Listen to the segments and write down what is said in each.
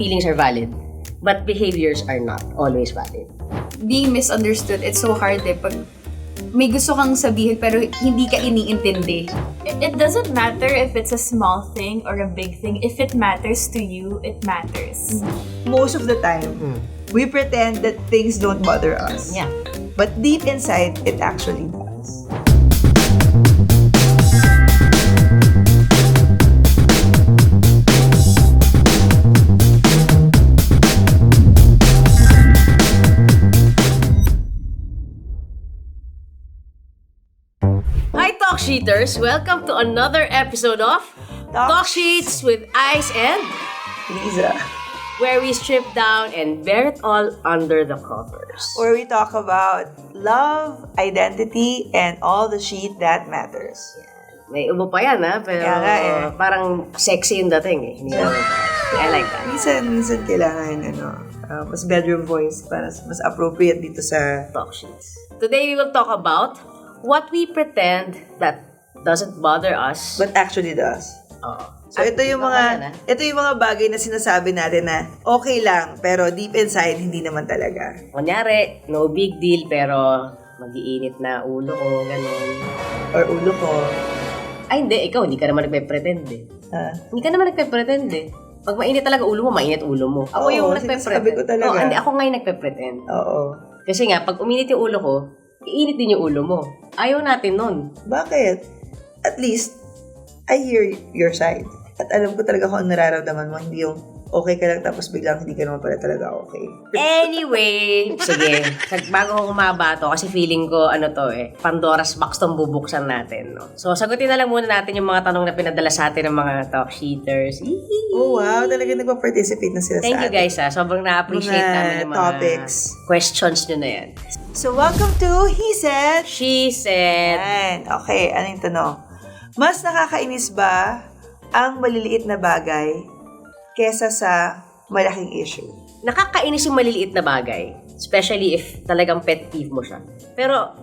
feelings are valid, but behaviors are not always valid. Being misunderstood, it's so hard pag may gusto kang sabihin pero hindi ka iniintindi. It doesn't matter if it's a small thing or a big thing. If it matters to you, it matters. Most of the time, we pretend that things don't bother us. Yeah. But deep inside, it actually does. Hi, Talk Sheeters! Welcome to another episode of Talk Sheets with Ice and Lisa, where we strip down and bear it all under the covers. where we talk about love, identity, and all the shit that matters. May ubo pa yan, ha? Pero Kaya nga, parang sexy yung dating, eh. Hindi naman. I like that. Minsan kailangan, mas bedroom voice para mas appropriate dito sa Talk Sheets. Today, we will talk about what we pretend that doesn't bother us. but actually does. So At ito yung mga bagay na sinasabi natin na okay lang pero deep inside hindi naman talaga. Kunyari, no big deal, pero mag-iinit na ulo ko, gano'n. Or ulo ko. Ay, hindi. Ikaw, hindi ka naman nagpe-pretend, eh. Hindi ka naman nagpe-pretend, eh. Pag mainit talaga ulo mo, mainit ulo mo. Ako Oo, yung sinasabi nagpe-pretend. ko talaga. Hindi, ako nga yung nagpe-pretend. Oo. Kasi nga, pag uminit yung ulo ko, iinit din yung ulo mo. Ayaw natin nun. Bakit? At least, I hear your side. At alam ko talaga kung ang nararamdaman mo, hindi yung okay ka lang tapos biglang hindi ka naman pala talaga okay. Anyway, sige. Bago ko humaba to, kasi feeling ko, Pandora's box tong bubuksan natin, no? So, sagutin na lang muna natin yung mga tanong na pinadala sa atin ng mga talk sheeters. Oh wow, talaga nagpa-participate na sila Thank sa you guys, ha. Sobrang na-appreciate Mga namin yung mga topics. questions nyo na yan. So, welcome to He Said. She said, Yan. Okay, ano yung tanong? Mas nakakainis ba ang maliliit na bagay kesa sa malaking issue? nakakainis yung maliliit na bagay. Especially if talagang pet peeve mo siya. Pero,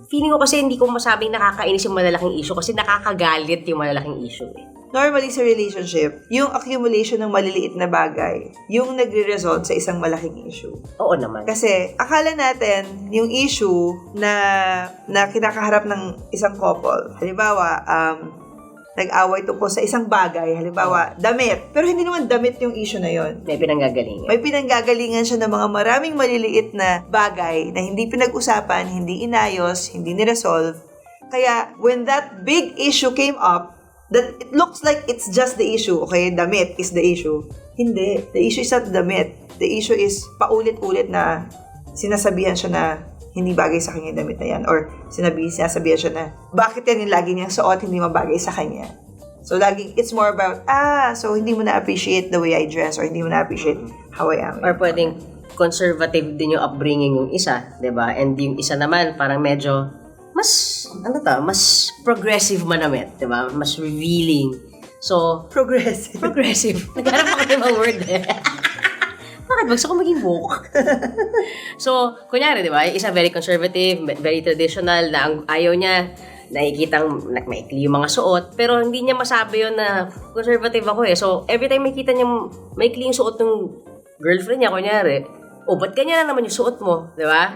feeling ko kasi hindi ko masabing nakakainis yung malalaking issue kasi nakakagalit yung malalaking issue, eh. Normally sa relationship, yung accumulation ng maliliit na bagay, yung nagre-result sa isang malaking issue. Oo naman. Kasi akala natin yung issue na kinakaharap ng isang couple, halimbawa, nag-away tungkol sa isang bagay, halimbawa, damit. Pero hindi naman damit yung issue na yon. May pinanggagalingan. May pinanggagalingan siya ng mga maraming maliliit na bagay na hindi pinag-usapan, hindi inayos, hindi niresolve. Kaya, when that big issue came up, that it looks like it's just the issue, okay? Damit is the issue. Hindi. The issue is not damit. The issue is paulit-ulit na sinasabihan siya na hindi bagay sa kanya yung damit na yan. Or sinasabihan siya na, bakit yan yung lagi niyang suot, hindi mabagay sa kanya. So, it's more about, so hindi mo na-appreciate the way I dress or hindi mo na-appreciate how I am. Or pwedeng conservative din yung upbringing yung isa, 'di ba? And yung isa naman parang medyo mas progressive manamit, 'di ba? Mas revealing. So, Progressive. Naghanap ako ng mga word, eh. Bakit? Gusto ko maging woke. So, kunyari, di ba? Isa very conservative, very traditional, na ang ayaw niya, nakikitang maikli yung mga suot, pero hindi niya masabi yun na conservative ako, eh. So, every time makita niya maikli yung suot ng girlfriend niya, kunyari, ba't ganyan na naman yung suot mo? Di ba?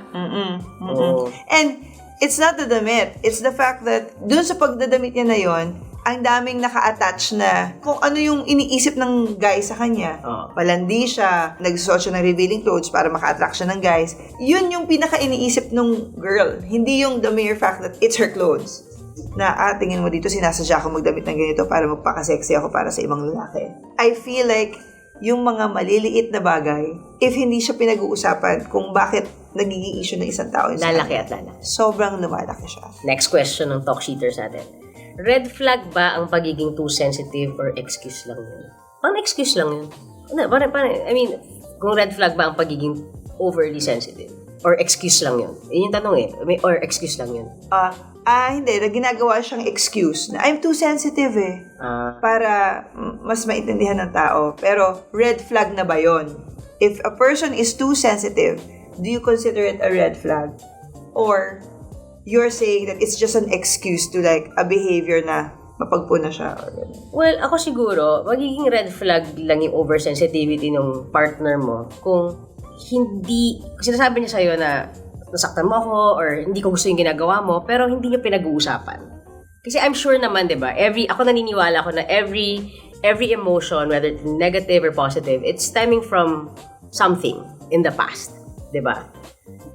Oh. And it's not the damit. It's the fact that dun sa pagdadamit niya na yon, ang daming naka-attach na kung ano yung iniisip ng guy sa kanya. Palandi siya, nagsusuot siya ng revealing clothes para maka-attract siya ng guys. Yun yung pinaka-iniisip ng girl. Hindi yung the mere fact that it's her clothes. Na, tingin mo dito, sinasadya ako magdamit ng ganito para magpaka-sexy ako para sa ibang lalaki. I feel like yung mga maliliit na bagay, if hindi siya pinag-uusapan kung bakit nagiging issue ng isang tao, Lalaki at lalaki. sobrang lumalaki siya. Next question ng talk sheeters natin. Red flag ba ang pagiging too sensitive or excuse lang yun? Parang excuse lang yun. Kung red flag ba ang pagiging overly sensitive or excuse lang yun? Yun yung tanong, eh. Or excuse lang yun? Hindi. Ginagawa siyang excuse na I'm too sensitive, eh. Para mas maintindihan ng tao. Pero red flag na ba yun? If a person is too sensitive, do you consider it a red flag? Or you're saying that it's just an excuse to like a behavior na mapagpuna siya or gano'n. Well, ako siguro, magiging red flag lang yung oversensitivity ng partner mo kung hindi, sinasabi niya sa'yo na nasaktan mo ako or hindi ko gusto yung ginagawa mo, pero hindi niyo pinag-uusapan. Kasi I'm sure naman, di ba, ako naniniwala ko na every emotion, whether it's negative or positive, it's stemming from something in the past, di ba?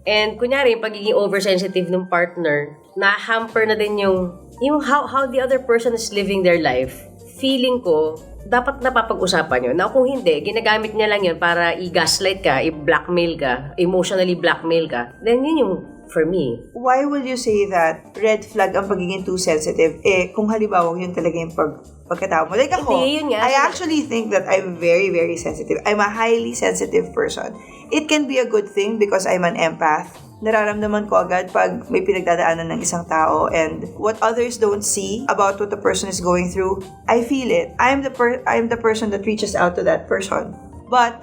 And kunyari, yung pagiging oversensitive ng partner, na-hamper na din yung how the other person is living their life. Feeling ko, dapat napapag-usapan yun. Na kung hindi, ginagamit niya lang yun para i-gaslight ka, i-blackmail ka, emotionally blackmail ka, then yun yung for me. Why will you say that red flag ang pagiging too sensitive? Kung halimbawa yun talaga yung pagkatao mo. Like ako, Hindi, yun nga. I actually think that I'm very, very sensitive. I'm a highly sensitive person. It can be a good thing because I'm an empath. Nararamdaman ko agad pag may pinagdadaanan ng isang tao and what others don't see about what the person is going through, I feel it. I'm the person that reaches out to that person. But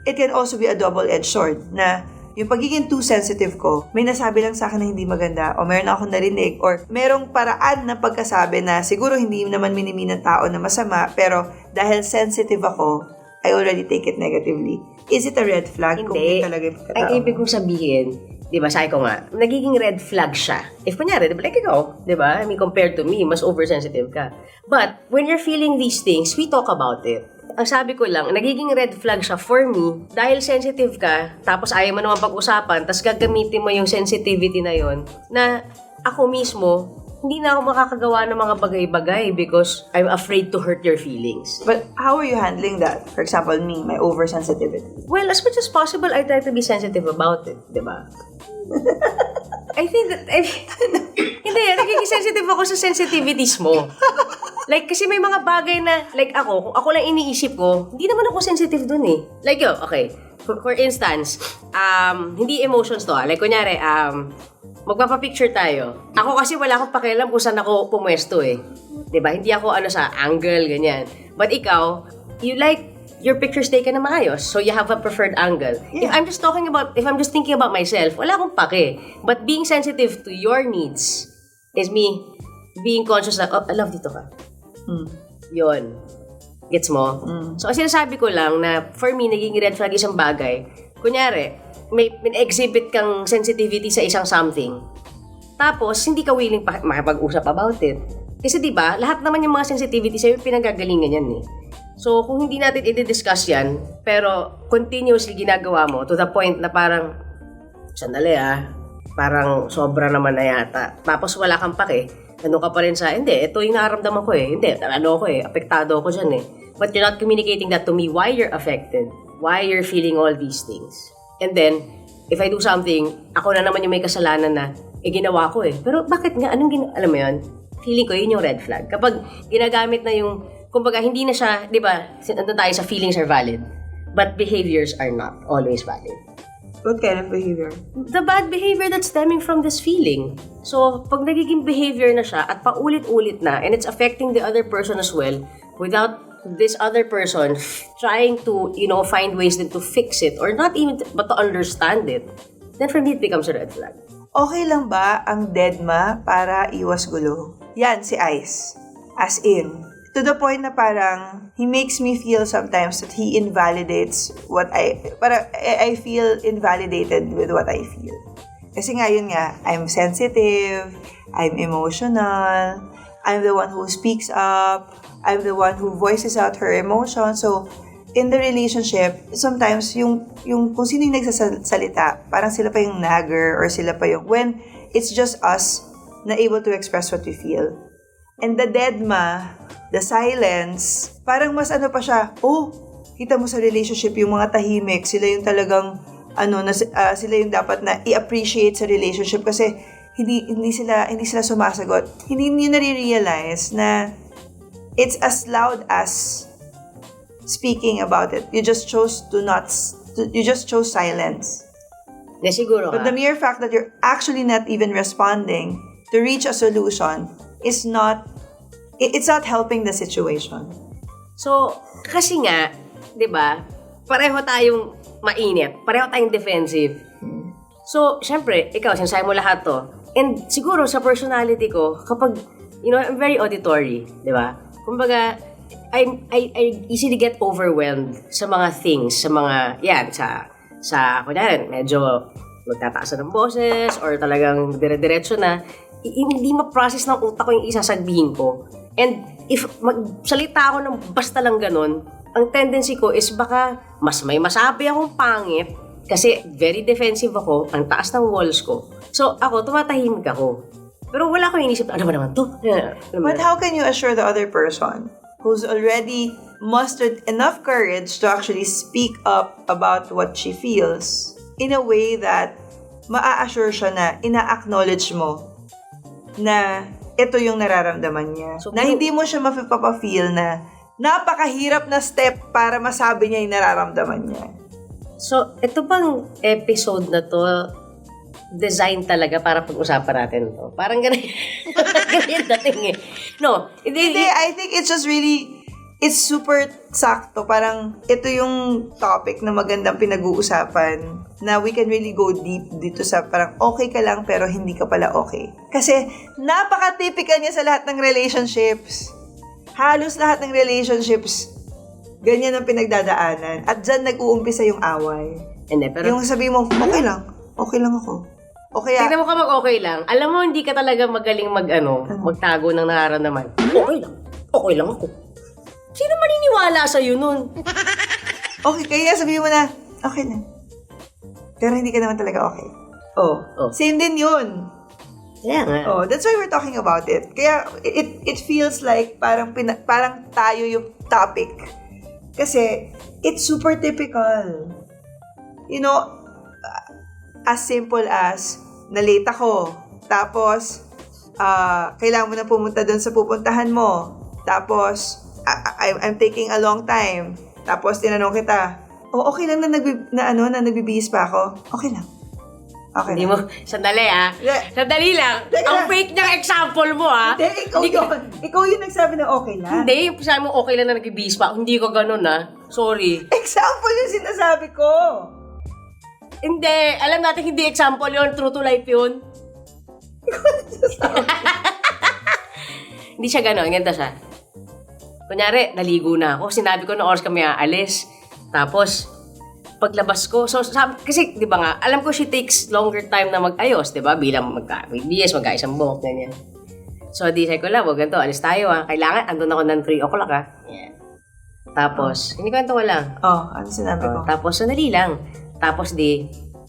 it can also be a double-edged sword na yung pagiging too sensitive ko, may nasabi lang sa akin na hindi maganda o meron akong narinig or merong paraan ng pagkasabi na siguro hindi naman minimi ng tao na masama pero dahil sensitive ako, I already take it negatively. Is it a red flag kung Hindi. yun talaga yung pagkatao? Ang ibig kong sabihin, di ba, sabi ko nga, nagiging red flag siya. If kunyari, di ba, like ikaw, di ba, I mean, compared to me, mas oversensitive ka. But, when you're feeling these things, we talk about it. Ang sabi ko lang, nagiging red flag siya for me, dahil sensitive ka, tapos ayaw mo naman pag-usapan, tapos gagamitin mo yung sensitivity na yon na ako mismo, hindi na ako makakagawa ng mga bagay-bagay because I'm afraid to hurt your feelings. But how are you handling that? For example, me, my oversensitivity. Well, as much as possible, I try to be sensitive about it, di ba? I think that, hindi, nagiging sensitive ako sa sensitivities mo. Like, kasi may mga bagay na, like ako, kung ako lang iniisip ko, hindi naman ako sensitive dun eh. Like yun, okay. For instance, hindi emotions to. Like, kunyari, magpapapicture tayo. Ako kasi wala akong pakialam kung saan ako pumwesto eh. Diba? Hindi ako sa angle, ganyan. But ikaw, you like your pictures taken na maayos. So you have a preferred angle. Yeah. If I'm just thinking about myself, wala akong pake. But being sensitive to your needs is me being conscious na, oh, I love dito ka. Yun. Gets mo? So, ang sinasabi ko lang na for me, naging red flag isang bagay. Kunyari, may exhibit kang sensitivity sa isang something. Tapos, hindi ka willing makipag-usap about it. Kasi diba, lahat naman yung mga sensitivity sa'yo, pinagagalingan yan eh. So, kung hindi natin i-discuss yan, pero continuously ginagawa mo to the point na parang, sandali parang sobra naman na yata. Tapos wala kang pake. Ano ka pa rin sa, hindi, ito yung nararamdaman ko eh. Hindi, apektado ako dyan eh. But you're not communicating that to me why you're affected, why you're feeling all these things. And then, if I do something, ako na naman yung may kasalanan na, ginawa ko eh. Pero bakit nga? Alam mo yun? Feeling ko, yun yung red flag. Kapag ginagamit na yung, kumbaga, hindi na siya, di ba, nandun tayo sa feelings are valid, but behaviors are not always valid. What kind of behavior? The bad behavior that's stemming from this feeling. So, pag nagiging behavior na siya at paulit-ulit na, and it's affecting the other person as well, without this other person trying to, find ways then to fix it, or not even, but to understand it, then for me, it becomes a red flag. Okay lang ba ang deadma para iwas gulo? Yan, si Ice. As in, to the point na parang he makes me feel sometimes that he invalidates I feel invalidated with what I feel. Kasi ngayon nga, I'm sensitive, I'm emotional, I'm the one who speaks up, I'm the one who voices out her emotions. So, in the relationship, sometimes yung kung sino yung nagsasalita, parang sila pa yung nagger or sila pa yung, when it's just us na able to express what we feel. And the deadma, the silence, parang mas pa siya, kita mo sa relationship yung mga tahimik, sila yung talagang, sila yung dapat na i-appreciate sa relationship kasi hindi sila sumasagot. Hindi niyo nare-realize na it's as loud as speaking about it. You just chose silence. Siguro But the mere fact that you're actually not even responding to reach a solution is not, it's not helping the situation. So, kasi nga, di ba, pareho tayong mainit, pareho tayong defensive. So, syempre, ikaw, sinasabi mo lahat to. And siguro sa personality ko, kapag I'm very auditory, di ba? Kumbaga, I easily get overwhelmed sa mga things, sa mga, kunyari, medyo magtataas ng boses or talagang dire-diretso na, hindi ma-process ng utak ko yung isasabihin ko. And if magsalita ako ng basta lang ganun, ang tendency ko is baka mas may masabi akong pangit kasi very defensive ako, ang taas ng walls ko. So ako, tumatahimik ako. Pero wala akong inisip, ano ba naman to? But how can you assure the other person who's already mustered enough courage to actually speak up about what she feels in a way that maa-assure siya na ina-acknowledge mo na ito yung nararamdaman niya. So, na hindi mo siya mapapafeel na napakahirap na step para masabi niya yung nararamdaman niya. So, ito bang episode na to design talaga para pag-usapan natin to? Parang ganun yung dating eh. No, Hindi, I think it's just really, it's super sakto. Parang ito yung topic na magandang pinag-uusapan na we can really go deep dito sa parang okay ka lang pero hindi ka pala okay. Kasi napaka-typical niya sa lahat ng relationships. Halos lahat ng relationships, ganyan ang pinagdadaanan. At dyan nag-uumpisa yung away. Hindi, pero Yung sabi mo, okay lang ako. O kaya, tignan mo ka mag-okay lang. Alam mo, hindi ka talaga magaling magtago ng nararamdaman. Okay lang ako. Sino maniniwala sa'yo nun? okay, kaya sabihin mo na, okay lang. Pero hindi ka naman talaga okay. Oh. Same din yun. Kaya nga. Oh, that's why we're talking about it. Kaya it feels like parang tayo yung topic. Kasi it's super typical. You know, as simple as na-late ako. Tapos kailangan mo na pumunta doon sa pupuntahan mo. Tapos I'm taking a long time. Tapos tinanong kita, okay lang na nagbibihis pa ako? Okay lang. Okay Hindi lang. mo, sandali Sandali lang. Teka. Ang fake niyang example mo Hindi, ikaw yung nagsabi na okay lang. Hindi, sabi mo okay lang na nag-ibis pa. Hindi ko ganun Sorry. Example yung sinasabi ko. Hindi, alam natin hindi example yun. True to life yun. Hindi siya ganun. Ganito siya. Kunyari, naligo na ako. Sinabi ko na oras kami aalis. Tapos, paglabas ko, kasi, di ba nga, alam ko she takes longer time na mag-ayos, di ba? Bilang mag-BS, mag-aisang buhok, ganyan. So, di sabi ko lang, ganito, alis tayo Kailangan, andun ako ng 3 o'clock Yeah. Tapos, hindi kwento ko lang. Ano sinabi ko? Tapos, sandali lang. Tapos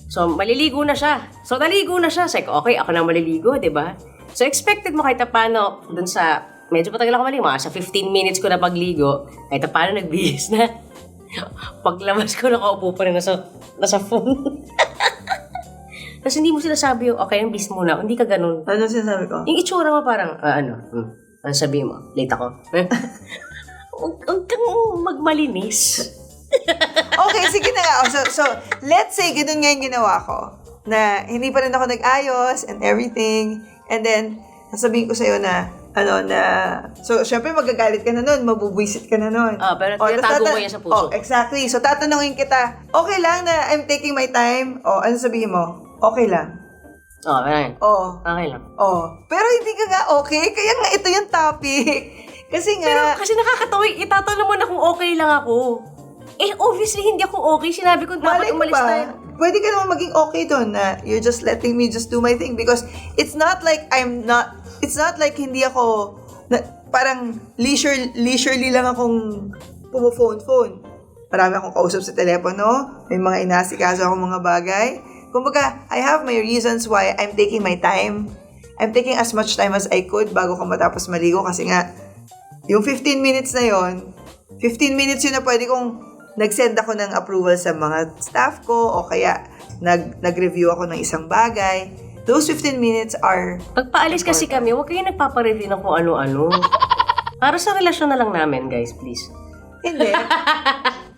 so maliligo na siya. So naligo na siya. Sabi ko, okay, ako na maliligo, di ba? So expected mo kahit paano, dun sa, medyo patagal ako maligo, sa 15 minutes ko na pagligo, kahit paano nagbihis na. Paglabas ko, nakaupo pa rin nasa phone. Tapos hindi mo sinasabi yung, okay, yung bis muna. Hindi ka ganun. Ano sinasabi ko? Yung itsura mo parang, ano sabihin mo? Late ako. Huwag kang magmalinis. Okay, sige na nga. So, let's say, ganun nga yung ginawa ko. Na hindi pa rin ako nag-ayos and everything. And then, sasabihin ko sa'yo na, so, syempre magagalit ka na nun, mabubwisit ka na nun. Pero tinatago mo yan sa puso. Exactly. So, tatanungin kita, okay lang na I'm taking my time? Ano sabihin mo? Okay lang. Right. Okay lang. Pero hindi ka nga okay, kaya nga ito yung topic. Kasi nakakatawa, itatanong mo na kung okay lang ako. Obviously, hindi ako okay. Sinabi ko, dapat umalis tayo. Pwede ka naman maging okay doon na you're just letting me just do my thing because it's not like hindi ako, parang leisurely lang akong pumo-phone. Marami akong kausap sa telepono, may mga inasikaso akong mga bagay. Kumbaga, I have my reasons why I'm taking my time. I'm taking as much time as I could bago ko matapos maligo kasi nga, yung 15 minutes na yon, 15 minutes yun na pwede kong nag-send ako ng approval sa mga staff ko o kaya nag-review ako ng isang bagay. Those 15 minutes are... Pagpaalis kasi kami, huwag kayo nagpapareview ng kung ano-ano. Para sa relasyon na lang namin, guys, please. Hindi.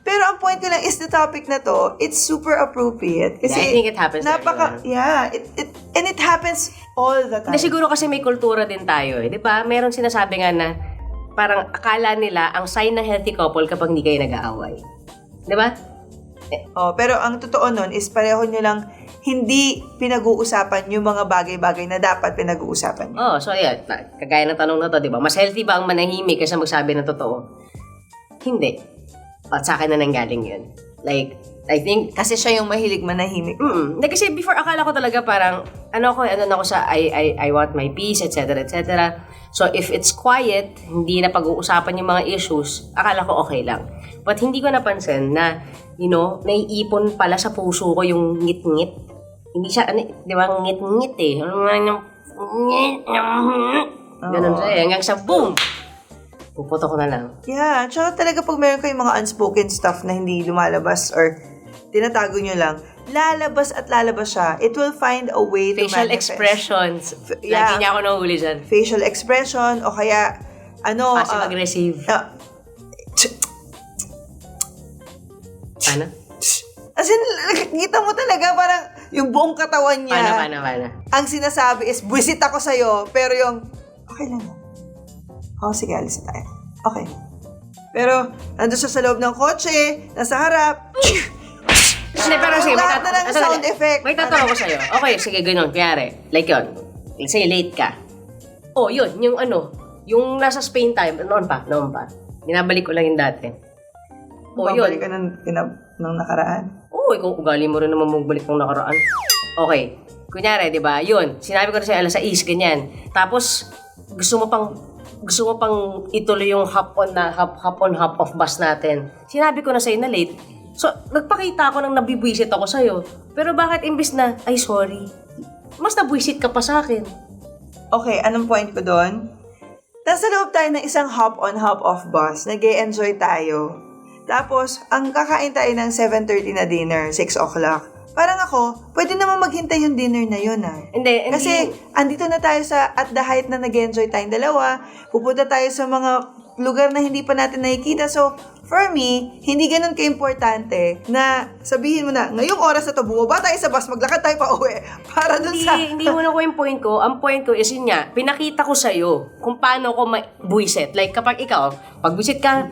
Pero ang point ko lang is the topic na to, it's super appropriate. Kasi I think it happens to everyone. And it happens all the time. Hindi, siguro kasi may kultura din tayo di ba? Meron sinasabi nga na parang akala nila ang sign ng healthy couple kapag hindi kayo nag-aaway. Di ba? Pero ang totoo nun is pareho nyo lang hindi pinag-uusapan yung mga bagay-bagay na dapat pinag-uusapan niyo. Oh, so ayan, kagaya ng tanong na to, di ba? Mas healthy ba ang manahimik kaysa magsabi ng totoo? Hindi. At sa akin na nanggaling yun. Like, I think, Kasi siya yung mahilig manahimik. Hindi, kasi before akala ko talaga parang, ano na ako sa, I want my peace, etc., etc. So, if it's quiet, hindi na pag-uusapan yung mga issues, akala ko okay lang. But hindi ko napansin na, naiipon pala sa puso ko yung ngit-ngit. Hindi siya, di ba, ngit-ngit eh. Ganun siya eh. Hanggang sa boom! Puputo ko na lang. Yeah, tsaka talaga pag meron kayong mga unspoken stuff na hindi lumalabas or tinatago nyo lang, lalabas at lalabas siya. It will find a way to Facial manifest. expressions. Yeah. Lagi niya ako nahuli dyan. Facial expression o kaya Passive-aggressive. Ano? As in, kita mo talaga parang yung buong katawan niya. Paano? Ang sinasabi is, buwisit ako sa'yo, pero yung, okay lang yan. Sige, alis na tayo. Okay. Pero, nandun siya sa loob ng kotse, nasa harap. Hindi, pero sige, Lahat na lang sound effect. May tatanong ko sa'yo. Okay, sige, ganun. Kayari, like yun. Let's say, late ka. Oh, yun, yung nasa Spain time, noon pa. Binabalik ko lang yung dati. Oh, yun. Babalik ka ng nakaraan. Oo, ikaw ugali mo rin naman magbalik ng nakaraan. Okay. Kunyari, di ba? Yun, sinabi ko na sa'yo, alas 6, ganyan. Tapos, gusto mo pang ituloy yung hop on, hop off bus natin. Sinabi ko na sa'yo na late. So, nagpakita ako nang nabibwisit ako sa'yo. Pero bakit imbis na, ay sorry, mas nabwisit ka pa sa akin. Okay, anong point ko doon? Nasa loob tayo ng isang hop on, hop off bus. Nag-e-enjoy tayo. Tapos, ang kakain tayo ng 7:30 na dinner, 6 o'clock. Parang ako, pwede naman maghintay yung dinner na yun Hindi. Kasi, andito na tayo at the height na nag-enjoy tayong dalawa. Pupunta tayo sa mga lugar na hindi pa natin nakikita. So, for me, hindi ganun ka-importante na sabihin mo na, ngayong oras na to, bumaba tayo sa bus, maglakad tayo pa uwi. Para dun sa... Hindi mo na ko yung point ko. Ang point ko is yun nga, pinakita ko sa'yo kung paano ko buwisit. Like, kapag ikaw, pag buwisit ka,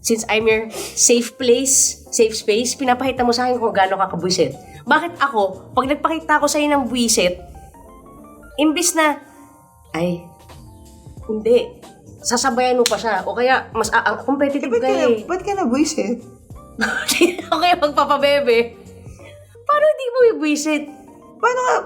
since I'm your safe space, pinapakita mo sa akin kung gaano ka kabwisit. Bakit ako, pag nagpakita ako sa'yo ng buwisit, imbis na, ay, hindi, sasabayan mo pa siya. O kaya, mas competitive ka eh. Ba't ka na-buisit? O kaya magpapabebe. Paano hindi mo ibwisit?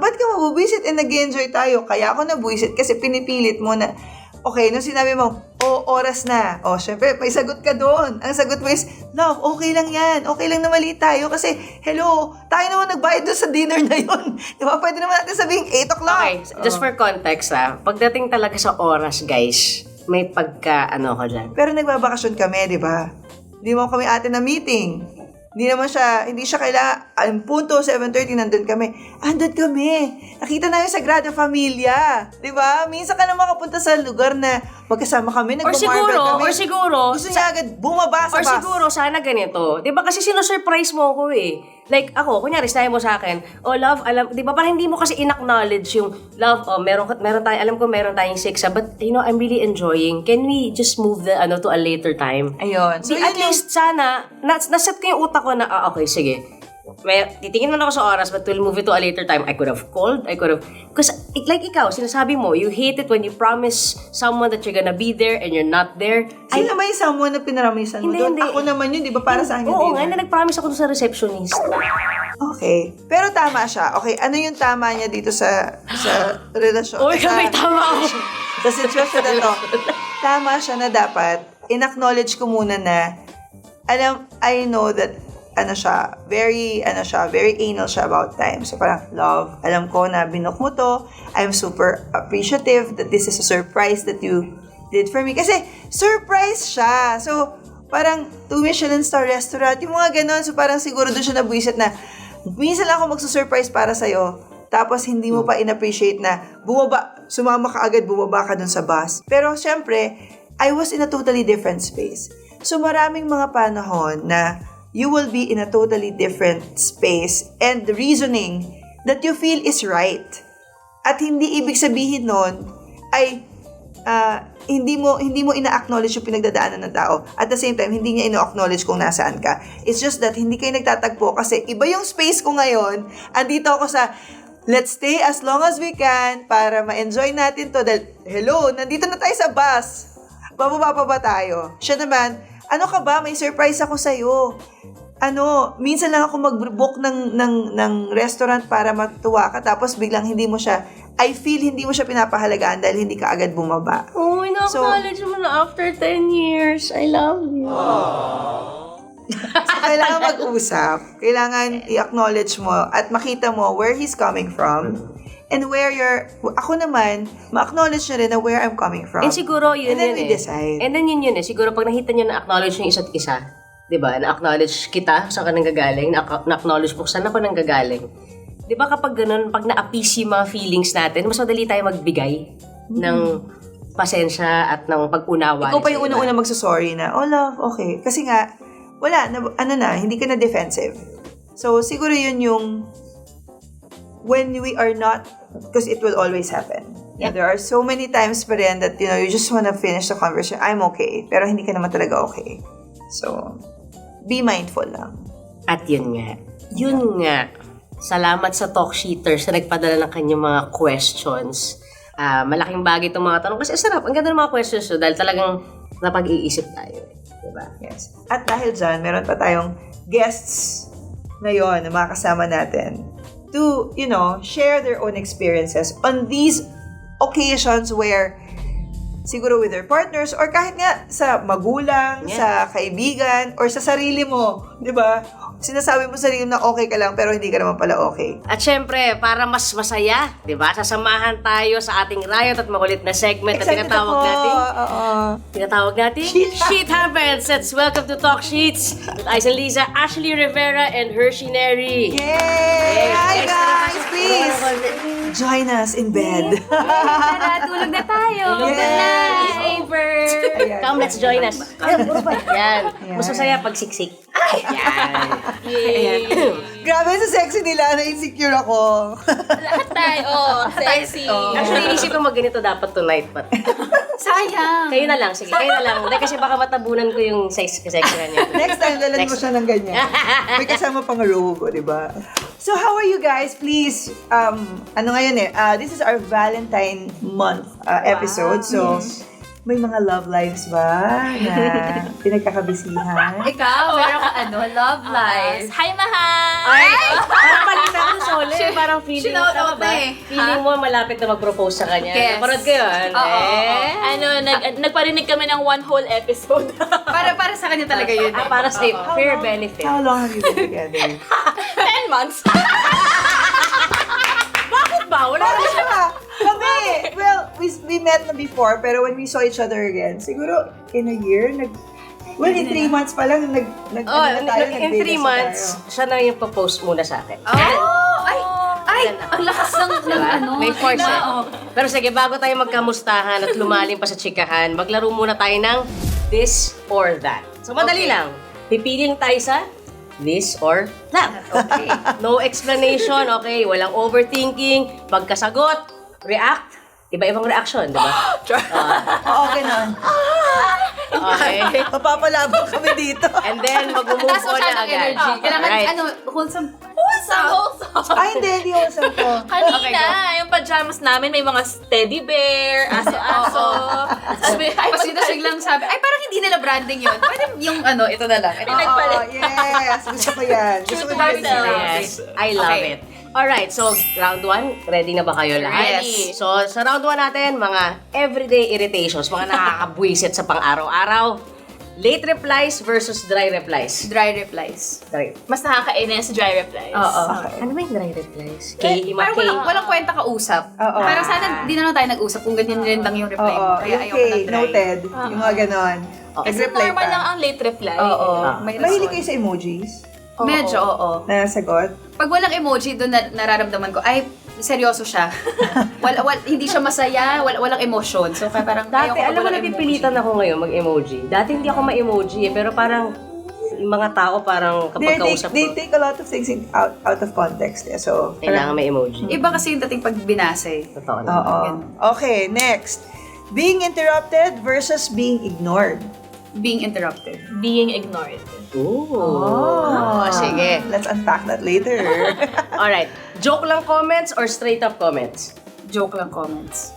Ba't ka mabubuisit? Nag-enjoy tayo. Kaya ako nabuisit kasi pinipilit mo na, okay, nung sinabi mo, oras na. Syempre, may sagot ka doon. Ang sagot mo is, love, okay lang yan. Okay lang na mali tayo kasi, hello, tayo naman nagbayad doon sa dinner na yun. Di ba? Pwede naman natin sabihin 8 o'clock. Okay, just for context pagdating talaga sa oras, guys, may ko dyan. Pero nagbabakasyon kami, di ba? Hindi mo kami ate na meeting. Hindi siya kailangan, punto, 7:30, nandun kami. Andun kami. Nakita namin Sagrada Familia. Di ba? Minsan ka na makapunta sa lugar na magkasama kami, nagpa-marble kami. Or siguro, gusto niya agad bumaba sa or bus. siguro, sana ganito. Di ba kasi sinusurprise mo ako eh. Like ako, kunyari, sinabi mo sa akin, love, alam, di ba parang hindi mo kasi in-acknowledge yung, love, meron tayo, alam ko meron tayong 6, but, I'm really enjoying. Can we just move to a later time? Ayun. So, at least, sana, naset ko yung utak ko na, okay, sige. Titingin man ako sa oras, but we'll move it to a later time. I could have called, because, like ikaw, sinasabi mo, you hate it when you promise someone that you're gonna be there and you're not there. Sino ba yung someone na pinaramisan mo doon? Hindi. Ako naman yun, di ba? Para sa akin Oo, yun. nga na nag-promise ako sa receptionist. Okay. Pero tama siya. Okay, ano yung tama niya dito sa relasyon? Uy, may tama ako. Sa sitwasyon na to. Tama siya na dapat, in-acknowledge ko muna na, I know that, very anal siya about time. So parang, love, alam ko na binook mo to. I'm super appreciative that this is a surprise that you did for me. Kasi, surprise siya. So, parang, 2 Michelin-star restaurant, yung mga ganon. So, parang siguro doon siya nabuisit na, minsan lang ako magsusurprise para sa'yo. Tapos, hindi mo pa in-appreciate na, sumama ka agad, bumaba ka dun sa bus. Pero, syempre, I was in a totally different space. So, maraming mga panahon na you will be in a totally different space and the reasoning that you feel is right. At hindi ibig sabihin nun ay hindi mo ina-acknowledge yung pinagdadaanan ng tao. At the same time, hindi niya ina-acknowledge kung nasaan ka. It's just that hindi kayo nagtatagpo kasi iba yung space ko ngayon. Andito ako sa let's stay as long as we can para ma-enjoy natin to. Dahil, hello, nandito na tayo sa bus. Bababa pa ba tayo? Siya naman, ano ka ba? May surprise ako sa'yo. Minsan lang ako mag-book ng restaurant para matuwa ka, tapos biglang hindi mo siya pinapahalagaan dahil hindi ka agad bumaba. Oh, ina-acknowledge mo na after 10 years. I love you. So, kailangan mag-usap. Kailangan i-acknowledge mo at makita mo where he's coming from and ako naman, ma-acknowledge na rin na where I'm coming from. And siguro yun and then yun we decide. And then yun eh. Siguro pag nakita nyo na-acknowledge yung isa't isa, diba? Na-acknowledge kita, saan ka nang gagaling, na-acknowledge mo saan ako nang gagaling. Diba kapag ganun, pag na-appease yung mga feelings natin, mas madali tayo magbigay ng pasensya at ng pag-unawa. Ikaw pa yung unang-una magsasorry na, oh love, okay. Kasi nga, wala, hindi ka na defensive. So, siguro yun yung, when we are not, because it will always happen. Yep. There are so many times pa rin that, you just wanna finish the conversation, I'm okay, pero hindi ka naman talaga okay. So, be mindful lang. At yun nga. Salamat sa Talksheeters na nagpadala ng kanyang mga questions. Malaking bagay itong mga tanong. Kasi sarap, ang ganda ng mga questions dahil talagang napag-iisip tayo. Diba? Yes. At dahil dyan, meron pa tayong guests ngayon na makakasama natin to, share their own experiences on these occasions where siguro with their partners or kahit nga sa magulang, sa kaibigan, or sa sarili mo, di ba? Sinasabi mo sa sarili na okay ka lang pero hindi ka naman pala okay. At syempre, para mas masaya, di ba? Sasamahan tayo sa ating riot at makulit na segment na tinatawag natin Sheet Happens. Let's welcome to Talk Sheets with Aizen Liza, Ashley Rivera, and Hershey Neri. Yay! Hi guys! Please! Join us in bed. Tara, tulog na tayo. Tulog na. Saver. Come, let's join us. Yan. Mas masaya pag siksik. Yan. Grabe sa sexy nila, na-insecure ako. Lahat tayo. Sexy. Actually, inisip ko mag-ganito dapat tonight. But Sayang. kayo na lang. Sige, kayo na lang. Hindi, kasi baka matabunan ko yung sexy-sexy niya. Next time, dalan mo siya ng ganyan. May kasama pang robe, di ba? So, how are you guys? Please, this is our Valentine month episode. So, may mga love lives ba na pinagkakabisihan? Ikaw, meron ka love life. Hi, mahal! Ay! Parang malita ko sa uli. Parang feeling mo, Shinout tama out ba? na eh. Feeling mo malapit na mag-propose sa kanya. Yes. Naparod kayo, Nagparinig kami ng one whole episode. para sa kanya talaga yun. Para sa fair benefit. How long have you been together? 10 months. Bakit ba? Wala na siya. Kami, well, we met na before, pero when we saw each other again, siguro in a year, in 3 months pa lang, In 3 months, siya na yung propose muna sa akin. Ang lakas ng May force Pero sige, bago tayo magkamustahan at lumalim pa sa chikahan, maglaro muna tayo ng this or that. So, madali lang. Pipili lang tayo sa this or that. Okay. No explanation, okay? Walang overthinking. Pagkasagot, react. Iba-ibang reaction, di ba? Oo, ganun. Okay. Mapapalabang kami dito. And then, mag-move on na agad. Kailangan, Right. wholesome. Ay, hindi wholesome to. Kanina, yung pajamas namin, may mga teddy bear, aso-aso. Tapos dito biglang sabi, ay parang hindi nila branding yun. Pwede yung ito na lang. Oo, yes. Gusto ko yan. Gusto ko True to yan. Yes, I love it. Alright, so round 1, ready na ba kayo lahat? Ready. So sa round 1 natin, mga everyday irritations, mga nakakabwisit sa pang-araw-araw. Late replies versus dry replies. Dry replies. Dry. Mas nakakainis dry replies. Oo. Ano ba yung dry replies? Parang walang kwenta ka usap. Oo. Parang sana di na lang tayo nag-usap kung ganyan rin lang yung reply Oo, mo. Kaya yung ayoko ng K, dry. noted. Yung mga ganon. Kasi Nag-reply normal pa. lang ang late reply. Oo. May Mahilig rason. kayo sa emojis? Medyo, oo. Na sagot? Pag walang emoji, doon nararamdaman ko, ay, seryoso siya. Hindi siya masaya, walang emosyon. So, kaya parang Dati, ayoko pag alam mo, walang napipilitan emoji. ako ngayon mag-emoji. Dati hindi ako ma-emoji pero parang yung mga tao parang kapag kausap They ko, take a lot of things out of context. Eh. So, kailangan may emoji. Iba kasi yung dating pag binasa eh. Totoo na. Oo. Okay, next. Being interrupted versus being ignored. Being interrupted. Being ignored. Oh, sige. Let's unpack that later. Alright. Joke lang comments or straight up comments? Joke lang comments.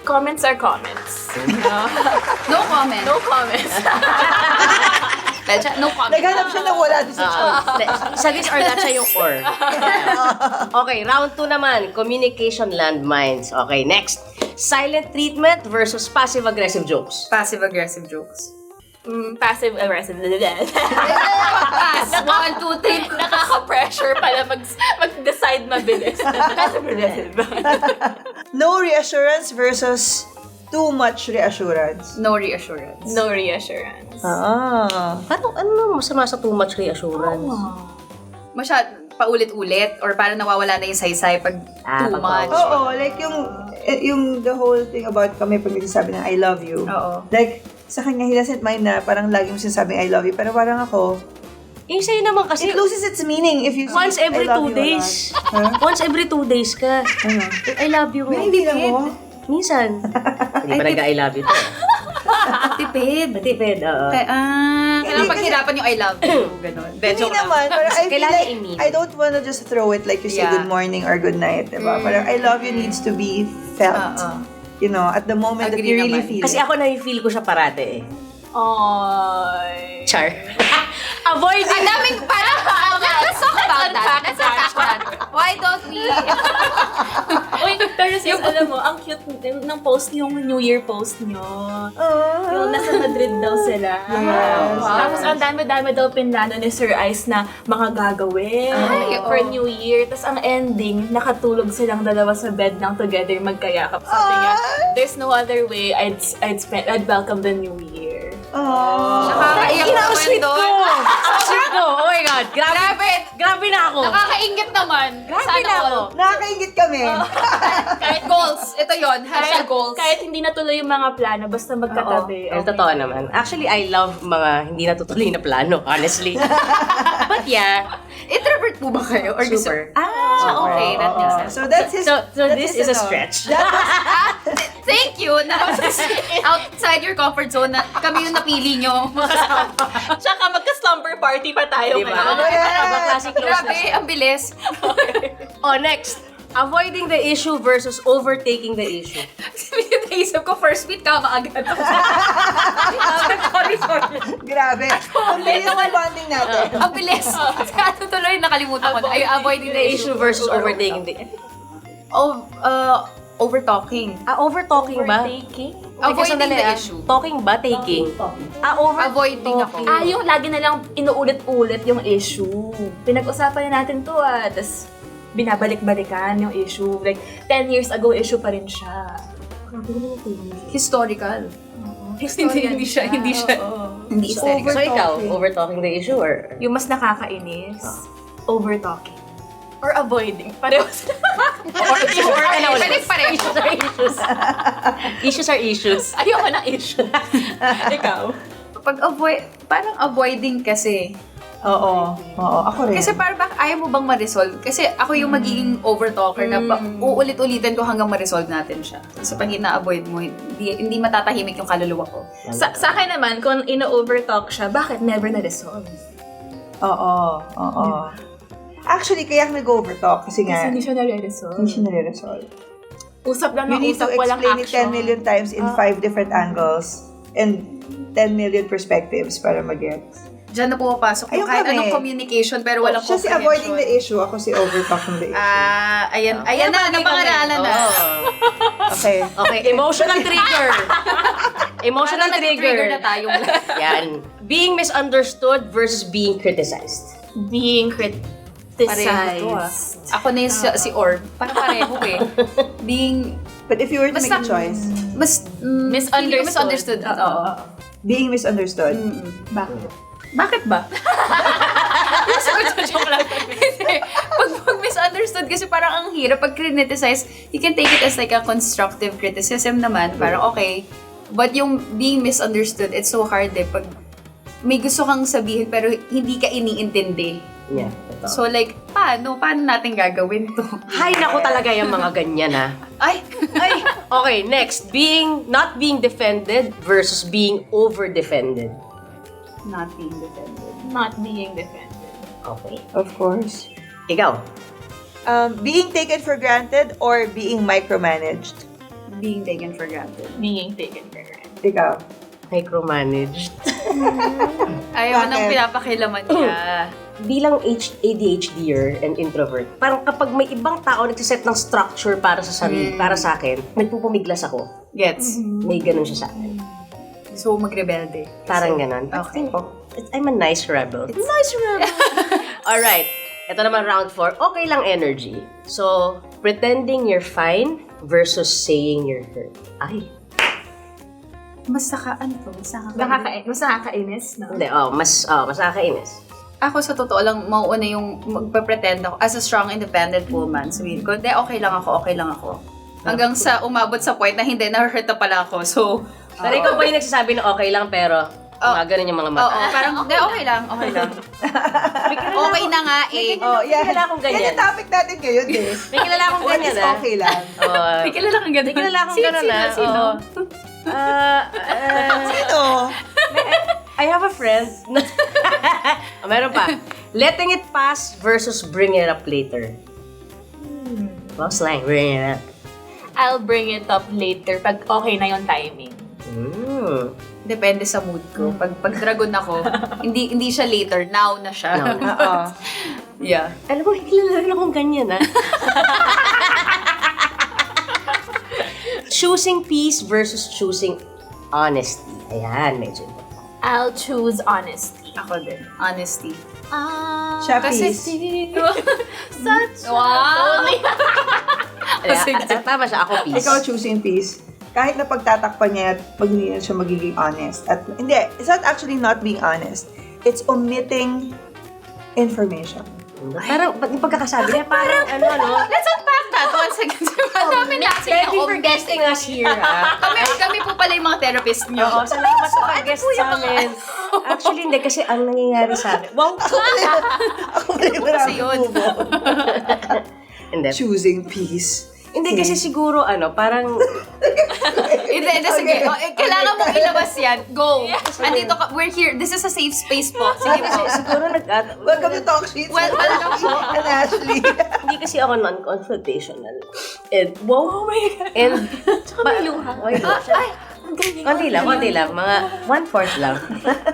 Comments are comments. No comment. No comments. No comment. Naghanap siya na wala doon sa choice. Sa this or that siya yung or. Okay, round 2 naman. Communication landmines. Okay, next. Silent treatment versus passive-aggressive jokes. Passive-aggressive jokes. Passive-aggressive. Pass. 1, 2, 3. Nakaka-pressure pala mag-decide mabilis. Passive-aggressive. No reassurance versus too much reassurance. No reassurance. No reassurance. Parang ano masama sa too much reassurance? Paulit-ulit or parang nawawala na yung saysay pag too pag much. Oo, like yung the whole thing about kami pag nagsasabi ng I love you. Oo. Like, sa kanya, he doesn't mind na parang lagi mo sinasabing I love you. Pero parang ako, Yung sa'yo naman kasi, it loses its meaning if you say once every I love 2 you a days. lot. Huh? Once every 2 days ka. Ano? I love you. May hindi lang mo. Minsan. Hindi pa nag-I love you to. Tipid. Matipid, oo. Kailangan paghirapan yung I love you. Ganon. Hindi naman. Parang I feel Kailangan like, i-mean. I don't wanna just throw it like you say Yeah. good morning or good night. Diba? Parang I love you needs to be felt. You know, at the moment that Agree you really naman. feel Kasi it. ako na-feel ko siya parate eh. Ay. Char. Avoid Ang daming parang, let's talk about that. Let's unpack that. Why don't we? Uy, pero sis, alam mo, ang cute ng post, yung New Year post nyo. Yung nasa Madrid daw sila. Yes. Tapos ang dami-dami daw pinlano ni Sir Ice na mga gagawin for New Year. Tapos ang ending, nakatulog silang dalawa sa bed lang together, magkayakap. Sabi niya, there's no other way I'd welcome the New Year. Nakakaiyak naman sweet ko! doon. Ang sweet ko! Oh my God! Grabe. Grabe na ako! Nakakaingit naman. Grabe Sana na ako! all. Nakakaingit kami. Kahit goals. Ito yon. Hashtag goals. Kahit hindi natuloy yung mga plano, basta magkatabi. Pero totoo naman. Actually, I love mga hindi natutuloy na plano, honestly. But yeah. Introvert po ba kayo? Or Super. Okay. That makes sense. So that's his... So that this is a stretch. Thank you na outside your comfort zone na kami yung napili nyo. Tsaka magka-slumber party pa tayo Diba? ngayon. Kasi close na Grabe, siya. ang bilis. Oh, next. Avoiding the issue versus overtaking the issue. Naisip ko, first meet ka maagad. sorry. Grabe. Ang bilis ng bonding natin. Ang bilis. Kaya tuloy, nakalimutan ko na. Ay, avoiding The issue versus overtaking the Over-talking. overtalking ba? Overtaking? Avoiding Sandali, the issue. Talking ba? Taking? Avoiding ako. Yung lagi na lang inuulit-ulit yung issue. Pinag-usapan na natin to Tapos binabalik-balikan yung issue. Like, 10 years ago, issue pa rin siya. Historical. Hindi siya. Oo. Hindi hysterical. So ikaw, overtalking the issue or? Yung mas nakakainis, over-talking. Or avoiding. Pareho sila. Pwede pareho. Issues are issues. Issues are issues. Ayoko ng issue. Ikaw? Parang avoiding kasi. Oo. Ako rin. Kasi parang ayaw mo bang ma-resolve? Kasi ako yung magiging overtalker na uulit-ulitin ko hanggang ma-resolve natin siya. So pag ina-avoid mo, hindi matatahimik yung kaluluwa ko. Sa akin naman, kung ino-overtalk siya, bakit never na-resolve? Oo. Actually, kaya ako nag-overtalk kasi nga, Kasi hindi siya nare-resolve. hindi siya nare-resolve. Usap lang You ng need to usap, walang explain it action. 10 million times in 5 different angles and 10 million perspectives para mag-gets. Diyan na pumapasok yung Ayun kahit kami. anong communication pero walang Siya si avoiding the issue, ako si overtalking the issue. Ayan na, napangaralan na. Okay. Okay, emotional trigger. Emotional Parang nag-trigger trigger. na tayong Yan. Being misunderstood versus being criticized. Being pareho to Ako na yung si Orb. Parang pareho eh. Being, But if you were to make a Basta- choice, misunderstood. Oo. being misunderstood, Bakit ba? Joke lang. pag misunderstood kasi parang ang hirap pag criticize, you can take it as like a constructive criticism naman. Parang okay. But yung being misunderstood, it's so hard eh. Pag may gusto kang sabihin pero hindi ka iniintindi. Yeah. So like, paano natin gagawin to? Hay, naku talaga yung mga ganyan Ay, Okay, next. Not being defended versus being over-defended. Not being defended. Not being defended. Okay. Of course. Ikaw. Being taken for granted or being micromanaged? Being taken for granted. Being taken for granted. Ikaw. Micromanaged. Ayaw nang Bakit? pinapakilaman niya. Bilang ADHDer and introvert, parang kapag may ibang tao nagsiset ng structure para sa sarili, para sa akin, nagpupumiglas ako. Gets? May ganun siya sa akin. So, magrebelde. Parang ganun. Okay. I'm a nice rebel. Nice rebel. Alright. Ito naman round 4. Okay lang energy. So, pretending you're fine versus saying you're hurt. Ay. Mas nakakainis, no? Hindi. Mas nakakainis. Ako sa totoo lang, mauuna yung magpa-pretend ako as a strong, independent woman. Sabihin ko, hindi, okay lang ako. Hanggang sa umabot sa point na hindi, na-hurt na pala ako. So, Pero ikaw ba yung nagsasabi na okay lang pero ganun yung mga mata? oo, parang, hindi, okay lang. Okay na nga eh. Oh, yeah. May kilala akong ganyan. Yan yung topic natin ngayon, eh. May kilala akong What ganyan is okay lang? May kilala kang ganun. May kilala akong ganun Sino? Sino? I have a friend. Meron pa. Letting it pass versus bring it up later. Wow, slang. Bring it up. I'll bring it up later pag okay na yung timing. Depende sa mood ko. Pag dragon ako, hindi siya later. Now na siya. Oo. Yeah. Alam mo, kilala rin akong ganyan, Choosing peace versus choosing honesty. Ayan, medyo. I'll choose honesty. Ako din. Honesty. Siya, Kasi, peace. wow! Tama siya, ako peace. Ikaw choosing peace. Kahit na pagtatakpan niya at pag hindi na siya magiging honest. At hindi, it's not actually not being honest. It's omitting information. Parang, ba't yung pagkakasabi niya, parang Let's unpack that once again. Dami na kasi Thank you for guesting us here, kami po pala yung mga therapist niyo. Oo, salamat sa pag-guest sa amin. Actually, hindi. Kasi ang nangyayari sa akin. Wow! Ako pala yung Kasi yun. Hindi. Choosing peace. Hindi, kasi siguro, parang... Hindi, sige. Kailangan mong ilabas yan. Go. Andito ka. We're here. This is a safe space po. Sige po. siguro Welcome to Talk Sheets. Welcome po. And Ashley. Hindi kasi ako non-confrontational. And, wow! Oh my God! And, may luha. Konti lang. Mga 1/4 lang.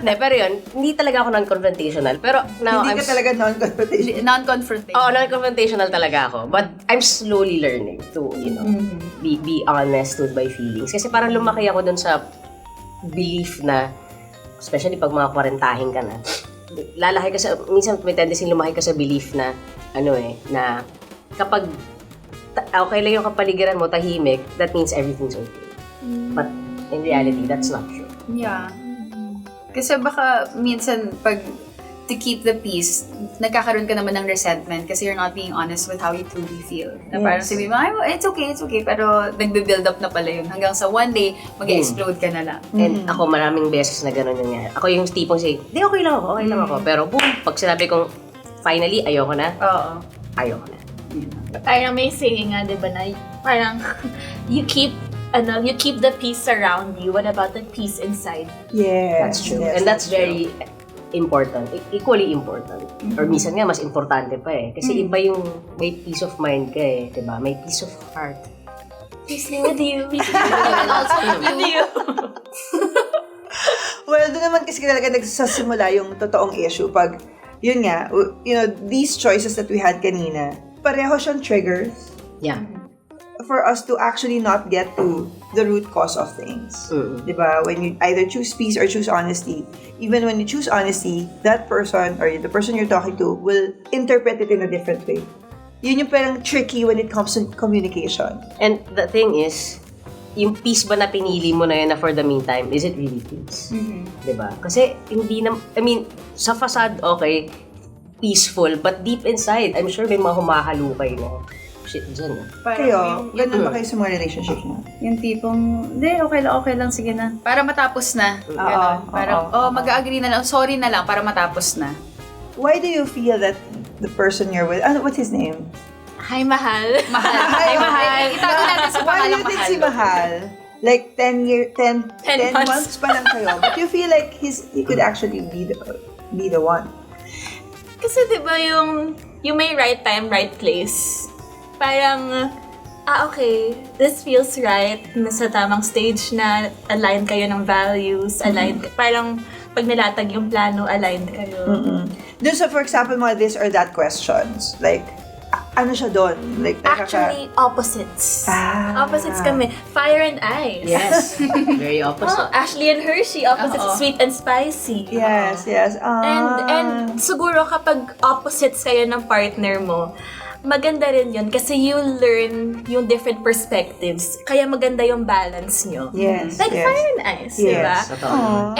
Hindi, pero yun, hindi talaga ako non-confrontational. Pero now, Hindi ka talaga non-confrontation. Non-confrontation. non-confrontational talaga ako. But I'm slowly learning to, be honest with my feelings. Kasi parang lumaki ako dun sa belief na, especially pag mga 40 ka na, lalaki ka sa, minsan may tendency lumaki ka sa belief na, na kapag okay lang yung kapaligiran mo, tahimik, that means everything's okay. But in reality, that's not true. Yeah. Kasi baka minsan pag to keep the peace, nagkakaroon ka naman ng resentment kasi you're not being honest with how you truly feel. Na parang sabi mo, it's okay, pero nagbe-build up na pala yun. Hanggang sa one day, mag-explode ka na lang. And ako maraming beses na gano'n yung nangyari. Ako yung tipong say, di okay lang ako. Pero boom, pag sinabi kong, finally, ayoko na. Oo. Ayoko na. Parang may saying nga, di ba, na parang you keep the peace around you. What about the peace inside? Yes. That's true. Yes, And that's true. very important. Equally important. Or minsan nga, mas importante pa eh. Kasi iba yung may peace of mind ka eh. Diba? May peace of heart. Peace with you. And also with you. Well, doon naman kasi talaga nagsasimula yung totoong issue. Pag, yun nga, these choices that we had kanina, pareho siyang triggers Yeah. for us to actually not get to the root cause of things. Diba? When you either choose peace or choose honesty, even when you choose honesty, that person or the person you're talking to will interpret it in a different way. Yun yung parang tricky when it comes to communication. And the thing is, yung peace ba na pinili mo na yun na for the meantime, is it really peace? Diba? Kasi hindi na, sa facade, okay, peaceful, but deep inside, I'm sure may mga humahalukay na shit dyan. Kayo, ganun ba kayo sa mga relationships mo? Yung tipong, hindi, okay lang, sige na. Para matapos na. Ganon. Parang, mag-agree na lang, sorry na lang, para matapos na. Why do you feel that the person you're with, what's his name? Hi, mahal. Mahal. Ay, mahal. Itago natin sa Why do pangalang you think mahal. si Mahal? Like 10 months. months pa lang kayo. But you feel like he could actually be the one. Kasi di ba yung may right time, right place. Parang, okay, this feels right. Nasa tamang stage na aligned kayo ng values, aligned, parang pag nilatag yung plano, aligned kayo. Dun sa, for example, mga this or that questions. Like, ano siya doon? Like, Actually, opposites. Ah. Opposites kami. Fire and ice. Yes. Very Oh, opposite. Ashley and Hershey, opposites, Oo. sweet and spicy. Yes. And siguro kapag opposites kayo ng partner mo, maganda rin yun kasi you learn yung different perspectives. Kaya maganda yung balance nyo. Yes, Like yes. fire and ice, di ba? Yes. Totoo.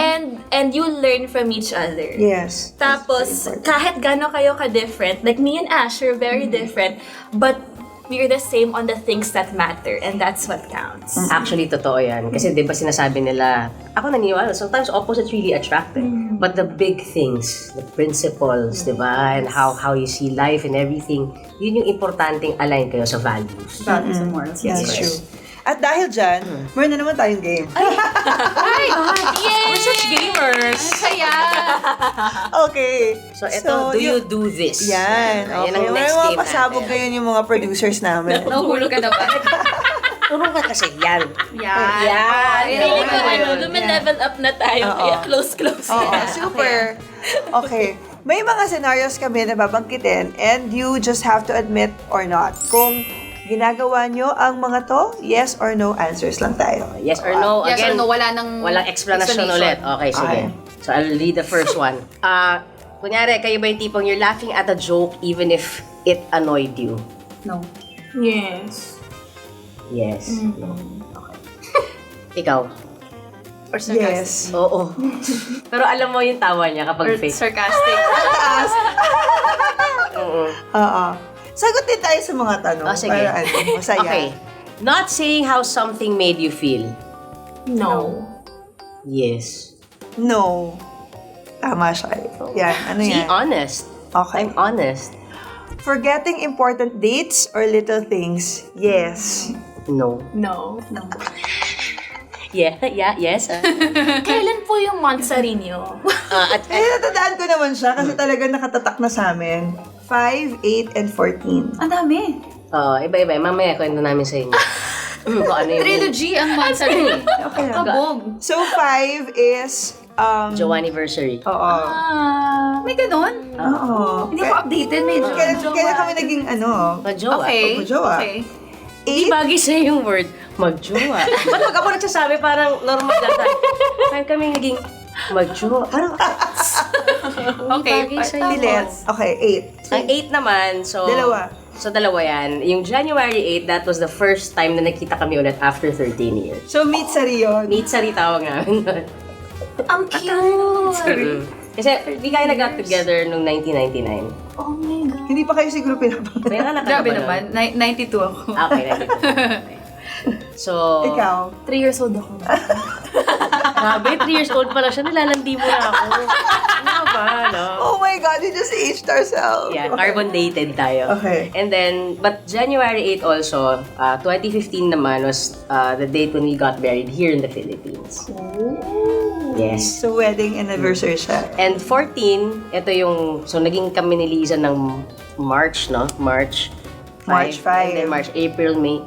And you learn from each other. Yes. Tapos, kahit gano'n kayo ka-different, like me and Ash, we're very different, but we're the same on the things that matter, and that's what counts. Actually, totoo yan. Kasi di ba sinasabi nila, ako naniniwala, sometimes opposites really attract eh. But the big things, the principles, di ba? And how you see life and everything, yun yung importanteng align kayo sa values. Values and morals. That's true. At dahil dyan, meron na naman tayong game. Ay, yay! We're such gamers! Saya! Okay. So, eto, do you do this? Yan. Yan Okay. ang May next mga game pasabog natin. ngayon yung mga producers namin. Nahuhulog ka na ba? Turong ka kasi yan. Yan. Yan. Feeling ko, Ayun. lumin-level up na tayo, Oo. kaya close. Oo, super. Okay. May mga scenarios kami na babangkitin and you just have to admit or not. Kung ginagawa nyo ang mga to, yes or no answers lang tayo. Yes or no? Yes Again, or no, wala nang walang explanation ulit. Okay, sige. Okay. So, I'll read the first one. Kunyari, kayo ba yung tipong you're laughing at a joke even if it annoyed you? No. Yes. Yes. No. Okay. Ikaw? Or sarcastic. Yes. Oo. Pero alam mo yung tawa niya Or kapag fake. sarcastic. Oo. Sagot din tayo sa mga tanong. Oh, sige. Para masaya. Okay. Not saying how something made you feel. No. Yes. No. Tama siya. Yan. Ano See, yan? honest. Okay. I'm honest. Forgetting important dates or little things? Yes. No. No. Yeah, yes. Kailan po yung monthsary niyo? Eh, natandaan ko naman siya kasi talagang nakatatak na sa amin. 5, 8, and 14. Ang dami. Iba-iba. Mamaya kwento namin sa inyo. Kung ano yung Trilogy ang monthsary. Okay lang. Kabog. So, 5 is... Joe anniversary. Oo. May ganon? Oo. Hindi ko updated. May Kailan kami naging Mag-jowa. Okay. Mag-jowa. Okay. Di 8, bagay sa'yo yung word, mag-jowa. Ba't wag ako nagsasabi parang normal lang tayo? Kaya kami naging mag-jowa. Parang, Okay. bagay sa'yo. Pilit. Okay, 8. Ang 8 naman, so... Dalawa. So, dalawa yan. Yung January 8, that was the first time na nakita kami ulit after 13 years. So, meet sa Rion. Meet sa tawag namin doon. Ang cute! Kasi we kind of got together noong 1999. Oh my God. Hindi pa kayo siguro pinapangalan. May anak ka Grabe ba nun? naman. 92 ako. Okay, 92. So, Ikaw. 3 years old ako. grabe, 3 years old pa lang siya, nilalandi mo na ako. Ano ba, no? Oh my God, we just aged ourselves. Yeah, carbon dated tayo. Okay. And then, but January 8 also, 2015 naman was the date when we got married here in the Philippines. Yes. So, wedding anniversary siya. And 14, ito yung, so naging kami ni Liza ng March, no? March 5. March 5. And then March, April, May.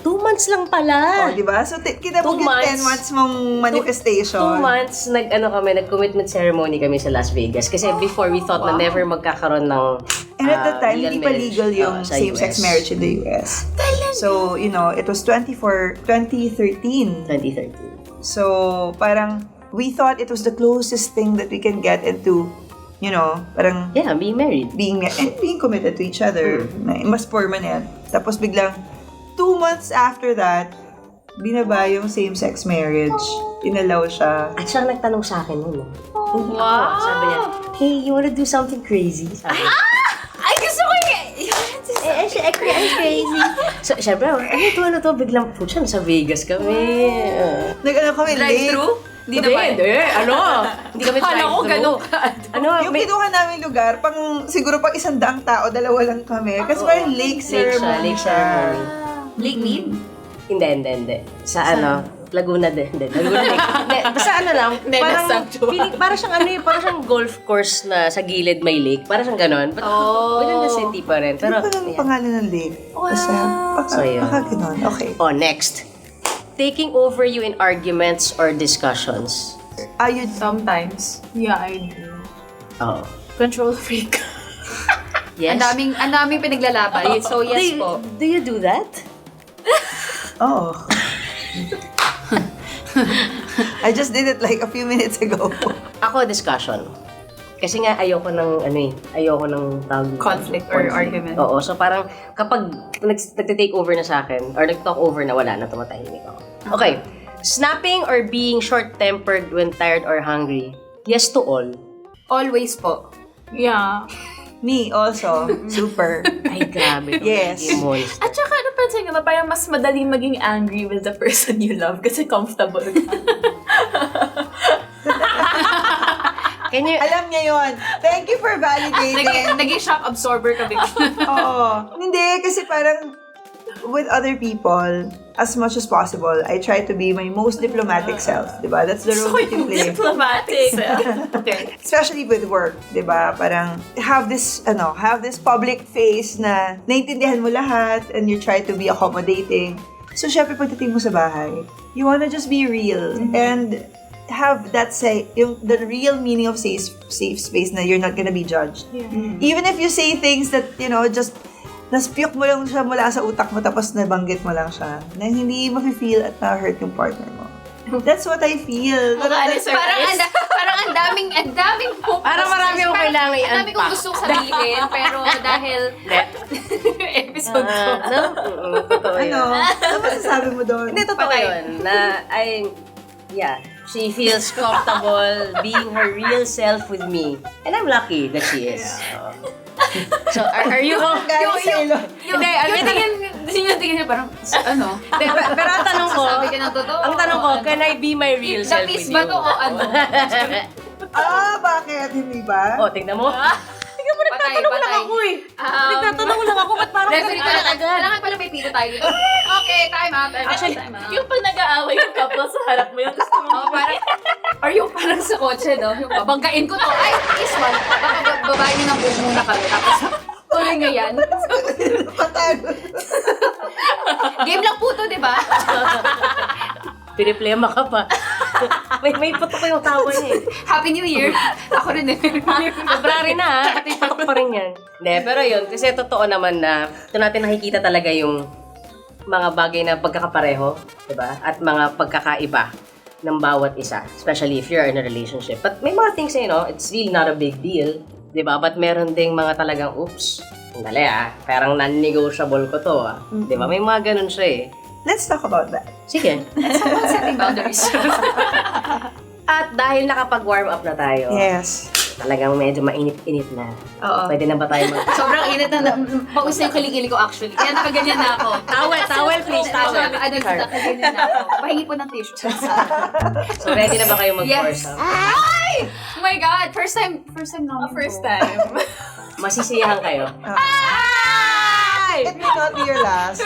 2 months lang pala. Oh, di ba? So, kita mo 2 yung months. 10 months mong manifestation. 2 months, nag-commitment ceremony kami sa Las Vegas. Kasi before, we thought na never magkakaroon ng And at that time, hindi pa marriage, legal yung sa same-sex US. marriage in the US. So, you know, it was 2013. 2013. So, parang, we thought it was the closest thing that we can get into, you know, parang Yeah, being married. being committed to each other. Na mas permanent. Tapos biglang, 2 months after that, binaba yung same-sex marriage. Inalaw siya. At siya nagtanong sa akin nun. Wow! Sabi niya, hey, you wanna do something crazy? Sabi niya. Ay, gusto ko I'm crazy. So, syempre, ano to? Biglang, pucha, nasa Vegas kami. Nag-ano kami, late. Drive-thru? Hindi naman. Hindi. Ano? Hindi kami Akala ko drive-thru. ganun ka. Ano? Yung kinuha namin lugar, siguro pang 100 tao, 2 lang kami. Kasi parang lake ceremony. Lake ceremony. Lake meat? Hindi. Sa ano? Laguna din. Laguna Lake. Hindi, basta ano lang, Hindi, parang, nasaan parang siyang ano parang siyang golf course na sa gilid may lake. Parang siyang ganon. But within the city pa rin. Pero, Pero, ano pa lang pangalan ng lake? Basta, So, yun. baka ganun. Okay. Oh, next. Taking over you in arguments or discussions. Ayun. Sometimes. Yeah, I do. Oh. Control freak. Yes? Ang daming pinaglalaban. So, yes po. Do you do that? Oh. I just did it like a few minutes ago. Ako, discussion. Kasi nga, ayoko ng tawag dito. Conflict or argument. Oo, so parang kapag nag-take over na sa akin, or nag-talk over na, wala na, tumatahimik ako. Okay, snapping or being short-tempered when tired or hungry? Yes to all. Always po. Yeah. Me also. Super. Ay, grabe. Yes. Monster. At saka, napansin nyo ba, parang mas madaling maging angry with the person you love kasi comfortable ka. Can you... Alam niya yon. Thank you for validating. Naging shock absorber ka bigla. Oo. Hindi, kasi parang with other people, as much as possible, I try to be my most diplomatic self. Diba? That's the role that you play. Diplomatic. Okay. Especially with work, 'di ba? Parang have this public face na naintindihan mo lahat and you try to be accommodating. So syempre pagdating mo sa bahay, you wanna just be real and have that the real meaning of safe space na you're not gonna be judged. Even if you say things that, just naspiyok mo lang siya mula sa utak mo tapos nabanggit mo lang siya na hindi mafe-feel at na-hurt yung partner mo. That's what I feel. Parang ang daming Parang marami akong kailangan Ang dami kong i-unpack. gustong sabihin, pero dahil episode ko. Totoo yun. Ano masasabi mo doon? Hindi, totoo Patay. yun. She feels comfortable being her real self with me. And I'm lucky that she is. So, are you... Galing sa ilo. Hindi, Yung tingin niya parang, ano? Hindi, pero ang tanong ko, Sabi ka ng totoo. ang tanong ko, can I be my real self with Lapis you? ba to o ano? Bakit? Hindi ba? Oh, tingnan mo. Tingnan mo, nagtatanong lang ako eh. Nagtatanong lang ako, ba't parang Referee ganun pala agad? Kailangan pala may pito tayo dito. Okay, time out. Actually, time out. Yung pag nag-aaway yung couple sa harap mo, yung gusto mo. Oh, parang, or yung parang sa kotse, no? Yung babanggain ko to. Ay, this one. Baka babae niyo ng buong muna kami. Tapos, tuloy nga yan. Patagod. Game lang po to, di ba? Piniplema ka pa. may putok ko yung tawa niya eh. Happy New Year. Ako rin eh. February na ha, pati patok pa rin yan. Hindi, pero yun, kasi totoo naman na ito natin nakikita talaga yung mga bagay na pagkakapareho, diba? At mga pagkakaiba ng bawat isa, especially if you're in a relationship. But may mga things, it's really not a big deal, diba? But meron ding mga talagang, oops, sandali parang non-negotiable ko to Diba? May mga ganun siya eh. Let's talk about that. Sige. Let's talk about setting boundaries. At dahil nakapag-warm up na tayo, Yes. talagang medyo mainit-init na. Oo. Pwede na ba tayo Sobrang init na, paus na yung kilikili ko actually. Kaya nakaganyan na ako. Towel please, towel. Nakaganyan na ako. Pahingi po ng tissue. So, ready na ba kayo Yes. mag-force up? Ay! Oh my God! First time namin First to. time. Masisiyahan kayo. It may not be your last.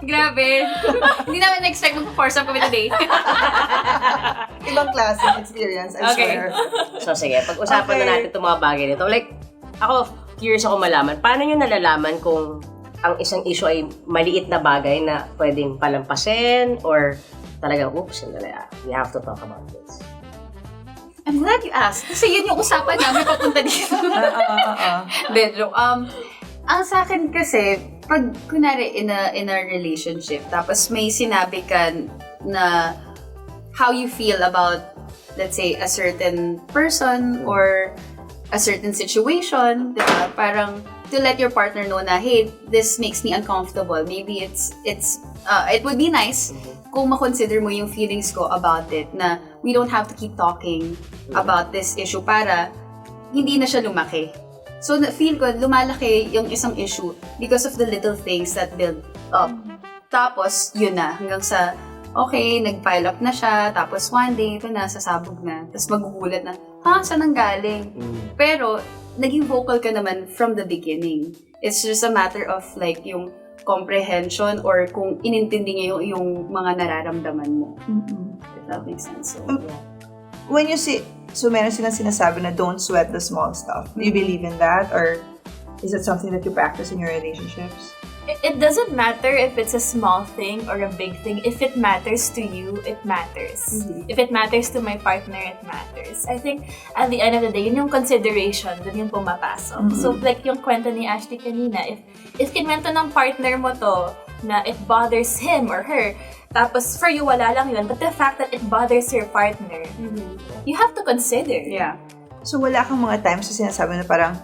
Grabe. Hindi namin na-expect mag-force up kami today. Ibang klase ng experience, I Okay. swear. So, sige, pag-usapan na natin itong mga bagay nito. Like, ako, curious ako malaman, paano nyo nalalaman kung ang isang issue ay maliit na bagay na pwedeng palampasin or talagang, oops, we have to talk about this. I'm glad you asked. Kasi yun yung usapan namin papunta dito. Bedroom. Ang sa akin kasi, pag kunwari in a relationship, tapos may sinabi ka na how you feel about, let's say, a certain person or a certain situation, diba? Parang to let your partner know na, hey, this makes me uncomfortable. Maybe it would be nice kung makonsider mo yung feelings ko about it, na we don't have to keep talking about this issue para hindi na siya lumaki. So, feel ko, lumalaki yung isang issue because of the little things that build up. Tapos, yun na, hanggang sa okay, nag-pile up na siya, tapos one day, ito na, sasabog na. Tapos magugulat na, saan ang galing? Pero, naging vocal ka naman from the beginning. It's just a matter of like, yung comprehension or kung inintindi niya yung mga nararamdaman mo. If that makes sense. So, When you see, so meron silang sinasabi na don't sweat the small stuff. Do you believe in that? Or is it something that you practice in your relationships? It doesn't matter if it's a small thing or a big thing. If it matters to you, it matters. If it matters to my partner, it matters. I think at the end of the day, yun yung consideration, dun yung pumapasok. So like yung kwento ni Ashley kanina, if kinwento ng partner mo to na it bothers him or her, tapos for you wala lang yun, but the fact that it bothers your partner, you have to consider. yeah. So wala kang mga times na sinasabi na parang,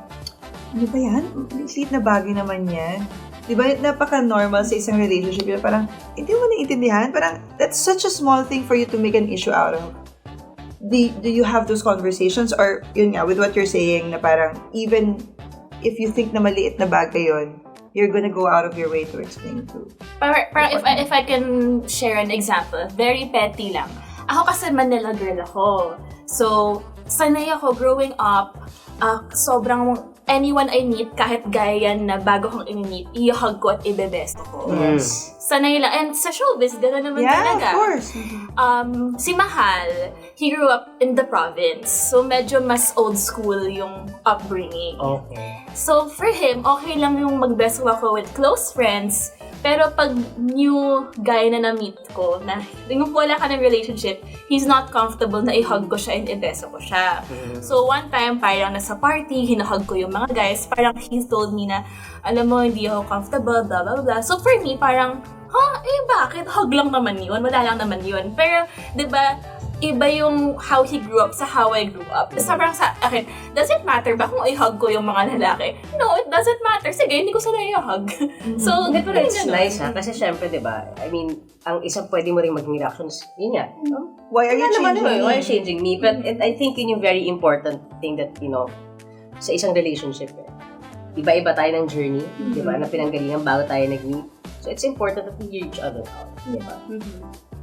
ano ba yan? Liit na bagay naman yan. Di ba, napaka-normal sa isang relationship yun. Parang, hindi mo naiintindihan. Parang, that's such a small thing for you to make an issue out of. Do you have those conversations? Or, yun nga, with what you're saying, na parang, even if you think na maliit na bagay yun, you're gonna go out of your way to explain to. Parang if I can share an example, very petty lang. Ako kasi Manila girl ako. So, sanay ako growing up, sobrang anyone I meet, kahit gaya yan na bago kong i-meet, i-hug ko at ibebesto ko. Yes. Sanay lang. And sa showbiz, gano'n naman talaga. Yeah, of course. Si Mahal, he grew up in the province. So, medyo mas old school yung upbringing. Okay. So, for him, okay lang yung magbeso ako with close friends. Pero pag new guy na na-meet ko, na yung wala ka ng relationship, he's not comfortable na i-hug ko siya and i-beso ko siya. So, one time, parang nasa party, hinahug ko yung mga guys, parang he told me na, alam mo, hindi ako comfortable, blah, blah, blah. So, for me, parang, bakit? Hug lang naman yun, wala lang naman yun. Pero, di ba, iba yung how he grew up sa how I grew up. Sobrang sa akin, does it matter ba kung i-hug ko yung mga lalaki? No, it doesn't matter. Sige, hindi ko sila i-hug. So, Pero it's nice ha, kasi syempre, di ba, I mean, ang isang pwede mo rin maging reactions, yun nga, Why are you why changing are you me? changing me? But I think yun yung very important thing that, sa isang relationship, iba-iba tayo ng journey, di ba, na pinanggalingan bago tayo nag-meet. So, it's important that we hear each other out, di ba?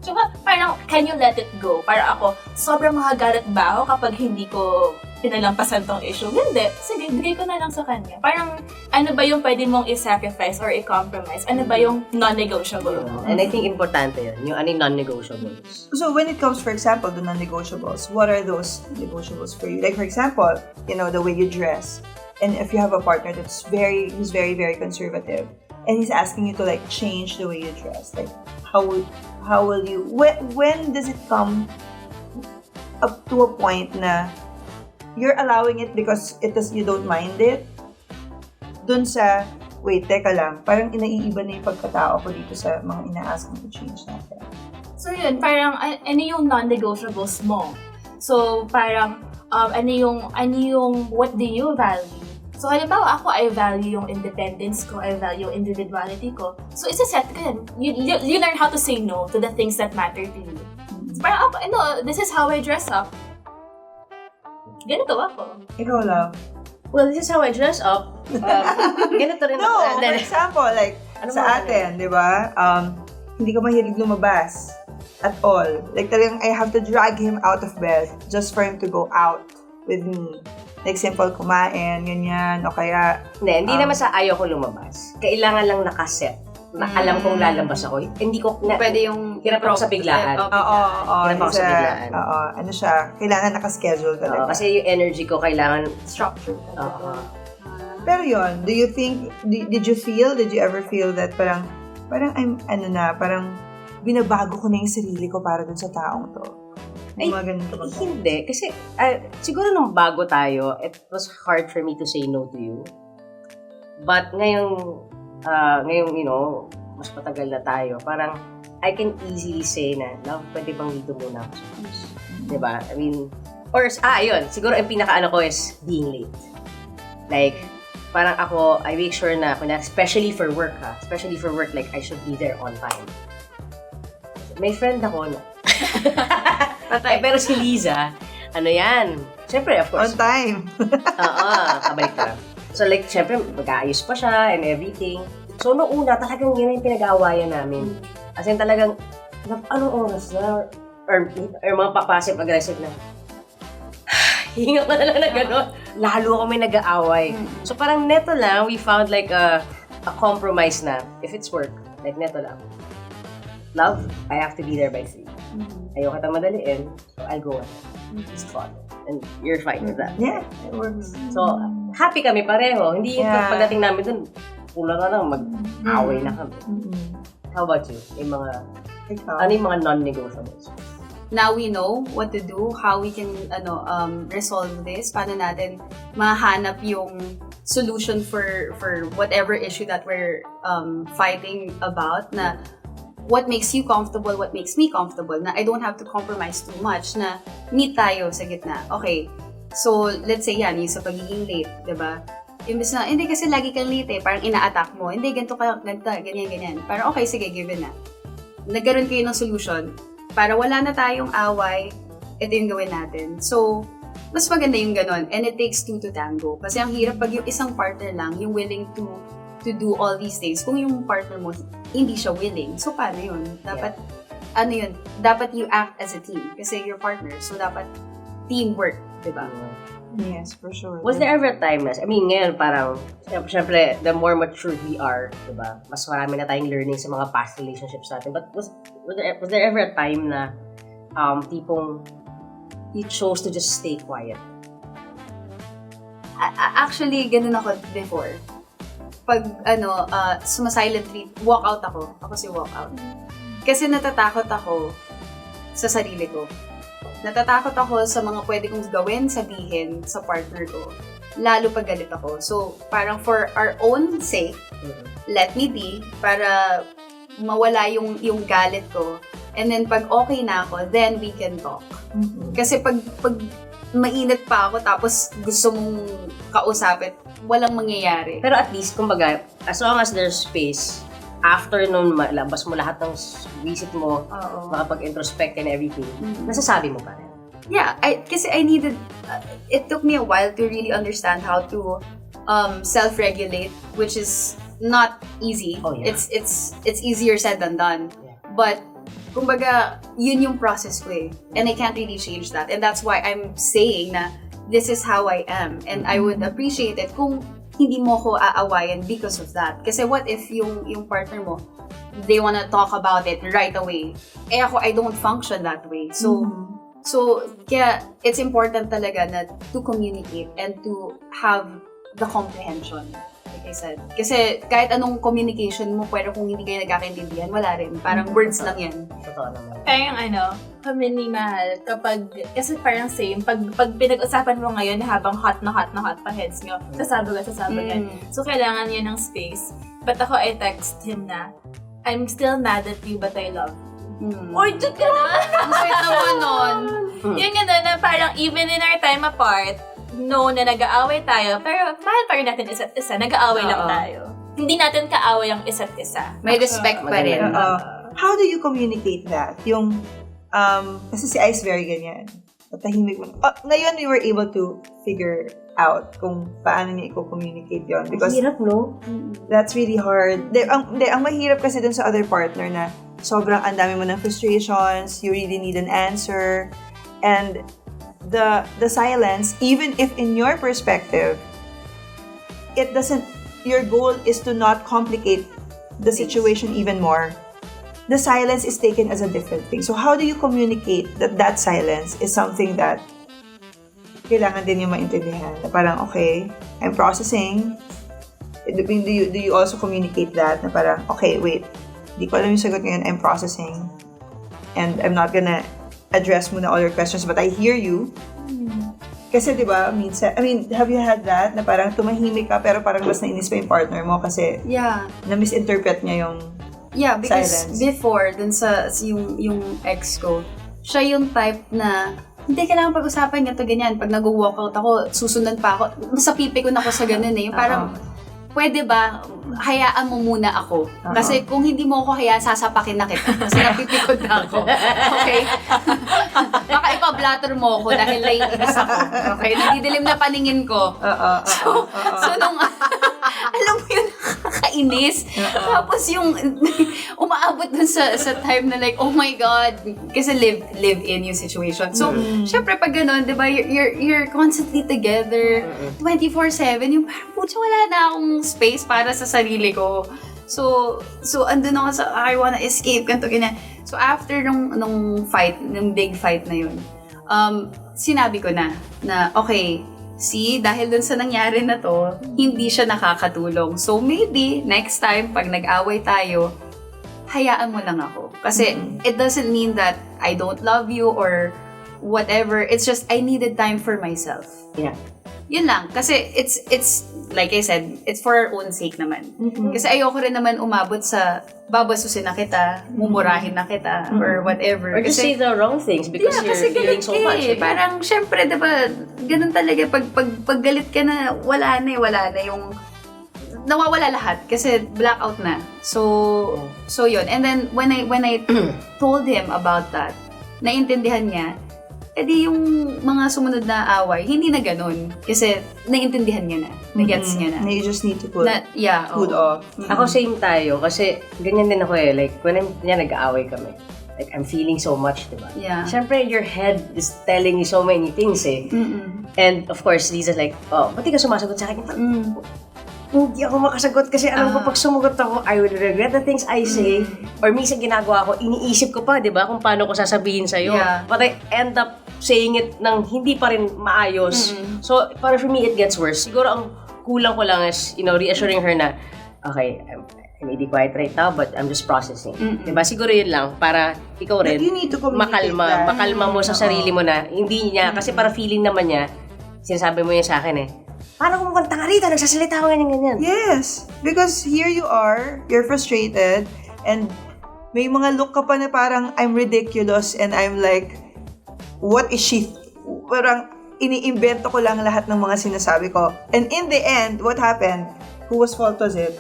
So, parang, can you let it go? Para ako, sobrang makagalit ba ako kapag hindi ko pinalampasan tong issue? Hindi. Sige, bigay ko na lang sa kanya. Parang, ano ba yung pwede mong i-sacrifice or i-compromise? Ano ba yung non-negotiable mo? And I think importante yun, yung ano yung non-negotiables. So when it comes, for example, the non-negotiables, what are those negotiables for you? Like, for example, the way you dress. And if you have a partner who's very, very conservative, and he's asking you to like change the way you dress, like how will you? When does it come up to a point na you're allowing it because you don't mind it? Dun sa wait, teka lang, parang inaiiba na yung pagkatao ko dito sa mga ina-ask me to change natin. So yun, parang ano yung non-negotiables mo? So parang ano yung what do you value? So halimbawa ako, I value yung independence ko, I value individuality ko. So isa-set ko yan. You learn how to say no to the things that matter to you. So, parang ako, this is how I dress up. Ganito ako. Ikaw lang. Well, this is how I dress up. Ganito rin No, ako. for example, like, Ano sa ba? atin, di ba? Hindi ka mahilig lumabas at all. Like, talagang I have to drag him out of bed just for him to go out with me. Like, simple kumain, ganyan, o kaya... Hindi naman sa ayaw ko lumabas. Kailangan lang nakaset. Na alam kong lalabas ako. Hindi ko... Pwede yung hirap ako sa biglaan. Oo. Hirap ako sa biglaan. Oo, ano siya, kailangan nakaschedule talaga. Kasi yung energy ko kailangan... structure. Pero yun, do you think, did you ever feel that parang parang binabago ko na yung sarili ko para dun sa taong to? Ay, Mga ganun ka ba? Hindi. Kasi siguro nung bago tayo, it was hard for me to say no to you. But ngayong, mas matagal na tayo, parang I can easily say na, love, pwede bang dito muna ako sa house? Diba? I mean, yun. Siguro yung pinaka-ano ko is being late. Like, parang ako, I make sure na, especially for work, like, I should be there on time. May friend ako na, pero si Liza, ano yan? Siyempre, of On course. time. Oo, kabalik na. So like, siyempre, mag-aayos pa siya and everything. So, noong una, talagang yun yung pinag-aawayan namin. As in, talagang, anong oras na? Or mga passive-aggressive na, hinga ka na lang na gano'n. Lalo kami nag-aaway. So parang neto lang, we found like a compromise na, if it's work, like neto lang. Love, I have to be there by 3. Ayaw kita madaliin, so I'll go ahead. Just follow. And you're fine with that. Yeah, it works. So, happy kami pareho. Hindi yung Yeah. pagdating namin dun, kulang na lang, mag-away na kami. How about you? Yung mga, ano yung mga non-negotiables? Now we know what to do, how we can resolve this, paano natin mahanap yung solution for whatever issue that we're fighting about, na what makes you comfortable, what makes me comfortable, na I don't have to compromise too much, na meet tayo sa gitna. Okay, so let's say yan, yung sa pagiging late, diba? Imbes na, hindi kasi lagi kang late parang ina-attack mo, hindi, ganito ka, ganyan. Parang okay, sige, given na. Nagkaroon kayo ng solution, para wala na tayong away, ito yung gawin natin. So, mas maganda yung ganon. And it takes 2 to tango. Kasi ang hirap pag yung isang partner lang, yung willing to do all these things. Kung yung partner mo, hindi siya willing. So, paano yun? Dapat, dapat you act as a team. Kasi your partner. So, dapat teamwork, diba? Yes, for sure. Was there ever a time na, I mean, ngayon parang, syempre, the more mature we are, diba? Mas marami na tayong learning sa mga past relationships natin. But was there ever a time na tipong you chose to just stay quiet? Actually, ganun ako before. Pag, sumasilent treat, walk out ako. Ako si walk out. Kasi natatakot ako sa sarili ko. Natatakot ako sa mga pwede kong gawin, sabihin sa partner ko. Lalo pag galit ako. So, parang for our own sake, let me be, para mawala yung galit ko. And then, pag okay na ako, then we can talk. Kasi pag mainit pa ako, tapos gusto mong kausapin, walang mangyayari. Pero at least, kumbaga, as long as there's space, after nun, labas mo lahat ng visit mo, makapag-introspect and everything, nasasabi mo pa rin. Yeah, kasi I needed, it took me a while to really understand how to self-regulate, which is not easy. Oh, yeah. It's easier said than done. Yeah. But, kumbaga, yun yung process ko eh. And I can't really change that. And that's why I'm saying na this is how I am. And I would appreciate it kung hindi mo ko aawayan because of that. Kasi what if yung partner mo, they wanna talk about it right away. Eh ako, I don't function that way. So, kaya it's important talaga na to communicate and to have the comprehension, like I said. Kasi kahit anong communication mo, pero kung hindi kayo nagkakaintindihan, wala rin. Parang words lang yan. Totoo naman. Kaya kami ni Mahal, kasi parang same, pag pinag-usapan mo ngayon habang hot na hot pa heads nyo, sasabagan. So, kailangan niya ng space. But ako, I text him na, I'm still mad at you, but I love you. Or, dyan ka na! Ang sweet naman nun. Yung gano'n na parang even in our time apart, na nag-aaway tayo, pero mahal pa rin natin isa't isa, nag-aaway lang tayo. Hindi natin kaaway ang isa't isa. May respect pa rin. How do you communicate that? Yung, kasi si Ice very ganyan. Tahimik mo. Ngayon, we were able to figure out kung paano niya i-communicate yun. Because Hirap, no? that's really hard. Ang mahirap kasi dun sa other partner na sobrang ang dami mo ng frustrations, you really need an answer, and the silence, even if in your perspective, it doesn't, your goal is to not complicate the situation even more. The silence is taken as a different thing. So how do you communicate that silence is something that kailangan din yung maintindihan? Na parang, okay, I'm processing. Do you also communicate that? Na parang, okay, wait, di ko alam yung sagot ngayon, I'm processing. And I'm not gonna address muna all your questions, but I hear you. Kasi, di ba, minsan, have you had that? Na parang tumahimik ka, pero parang mas nainis pa yung partner mo kasi na-misinterpret niya yung because silence. before, dun sa yung ex ko, siya yung type na, hindi kailangan pag-usapan ganito, ganyan. Pag nag-walkout ako, susunod pa ako. Sa pipi ko na ako sa ganun eh. Yung parang, pwede ba, hayaan mo muna ako. Kasi kung hindi mo ako hayaan, sasapakin na kita. Kasi napipikod na ako. Okay? Baka ipa-blatter mo ako dahil naiinis ako. Okay? Nadidilim na paningin ko. So nung, alam mo yun, nakakainis. Tapos yung umaabot dun sa time na like, oh my God, kasi live in yung situation. So, syempre pag ganun, di ba, you're constantly together, 24/7, yung parang, putya, wala na akong space para sa sarili ko. So andun ako sa, I wanna escape, ganito, ganyan. So, after nung fight, nung big fight na yun, sinabi ko na, okay, see, dahil dun sa nangyari na to, hindi siya nakakatulong. So, maybe, next time, pag nag-away tayo, hayaan mo lang ako. Kasi, it doesn't mean that I don't love you or whatever. It's just, I needed time for myself. Yeah. Yun lang. Kasi, it's like I said, it's for our own sake naman. Kasi ayoko rin naman umabot sa babasusin na kita, mumurahin na kita, or whatever. Or just say the wrong things because you're feeling so much. Parang, syempre, diba, ganun talaga, pag galit ka na, wala na yung, nawawala lahat, kasi blackout na. So yun. And then, when I told him about that, naintindihan niya, edi yung mga sumunod na away, hindi na ganun. Kasi, naintindihan niya na. Nagets niya na. You just need to put food off. Ako same tayo kasi ganyan din ako eh. Like, when nag-aaway kami, like, I'm feeling so much, diba? Yeah. Siyempre, your head is telling you so many things eh. And of course, Liza's like, oh, ba't di ka sumasagot sa akin? Hindi ako makasagot kasi alam ko pag sumagot ako, I will regret the things I say. Or minsan ginagawa ko, iniisip ko pa, diba, kung paano ko sasabihin sa'yo. Yeah. But I end up saying it nang hindi pa rin maayos. So, para for me, it gets worse. Siguro ang kulang ko lang is, reassuring her na, okay, I may be quiet right now, but I'm just processing. Diba? Siguro yun lang, para ikaw rin, But you need to communicate makalma mo sa sarili mo na, hindi niya, kasi para feeling naman niya, sinasabi mo yun sa akin eh, paano kung kanta nga rito, nagsasalita ko ganyan. Yes, because here you are, you're frustrated, and may mga look ka pa na parang I'm ridiculous, and I'm like, what is she? Parang, iniimbento ko lang lahat ng mga sinasabi ko. And in the end, what happened? Whose fault was it?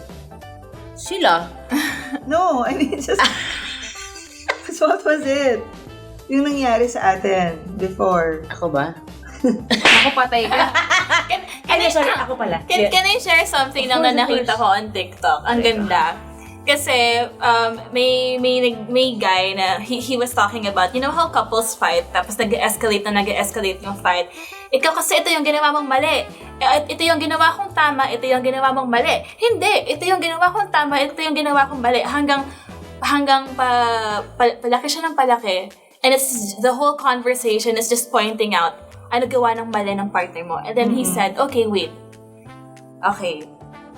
Sila. No, I mean, just... whose fault was it? Yung nangyari sa atin before. Ako ba? Ako patay ka. Sorry, ako pala. Can I share something na nakita ko on TikTok? Ang ganda. Kasi may guy na he was talking about, you know how couples fight, tapos nag-escalate yung fight. Ikaw kasi ito yung ginawa mong mali. Ito yung ginawa kong tama, ito yung ginawa mong mali. Hindi, ito yung ginawa kong tama, ito yung ginawa kong mali. Hanggang palaki siya ng palaki. And it's the whole conversation is just pointing out, ano gawa ng mali ng partner mo. And then he said, okay, wait. Okay.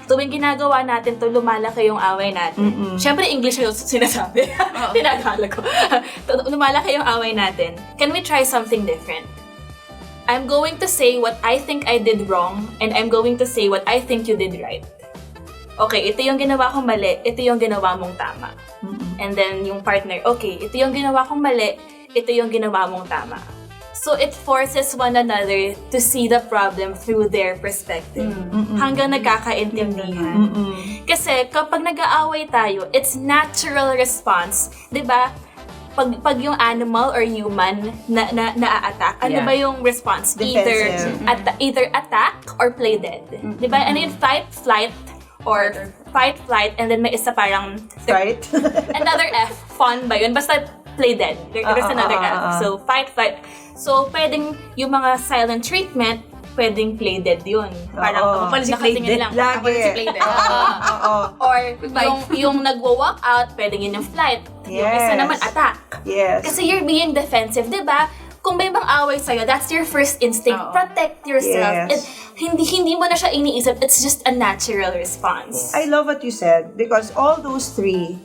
Tuwing ginagawa natin to, lumalaki yung away natin. Siyempre, English yung sinasabi. Tinagala ko. Lumalaki yung away natin. Can we try something different? I'm going to say what I think I did wrong, and I'm going to say what I think you did right. Okay, ito yung ginawa kong mali, ito yung ginawa mong tama. And then yung partner, okay, ito yung ginawa kong mali, ito yung ginawa mong tama. So it forces one another to see the problem through their perspective. Hanggang nagkakaintindihan. Kasi kapag nag-aaway tayo, it's natural response. 'Di ba? Pag yung animal or human na-attack, ano ba yung response? Either attack or play dead. 'Di ba? Ano yung fight, flight, or fight, flight, and then may isa parang Right? another F, fun ba yun? Basta play dead. There's another F. So, fight, flight. So, pwedeng yung mga silent treatment, pwedeng play dead yun. Parang pala si play nakatingin dead. lang. Lagi. Ako si play dead. Or yung nagwo-walk out, pwedeng yun yung flight. Yung isa Yes. naman, attack. Yes. Kasi you're being defensive, di ba? Kung may mang-away sa'yo, that's your first instinct. Protect yourself. Yes. Hindi mo na siya iniisip. It's just a natural response. I love what you said because all those three,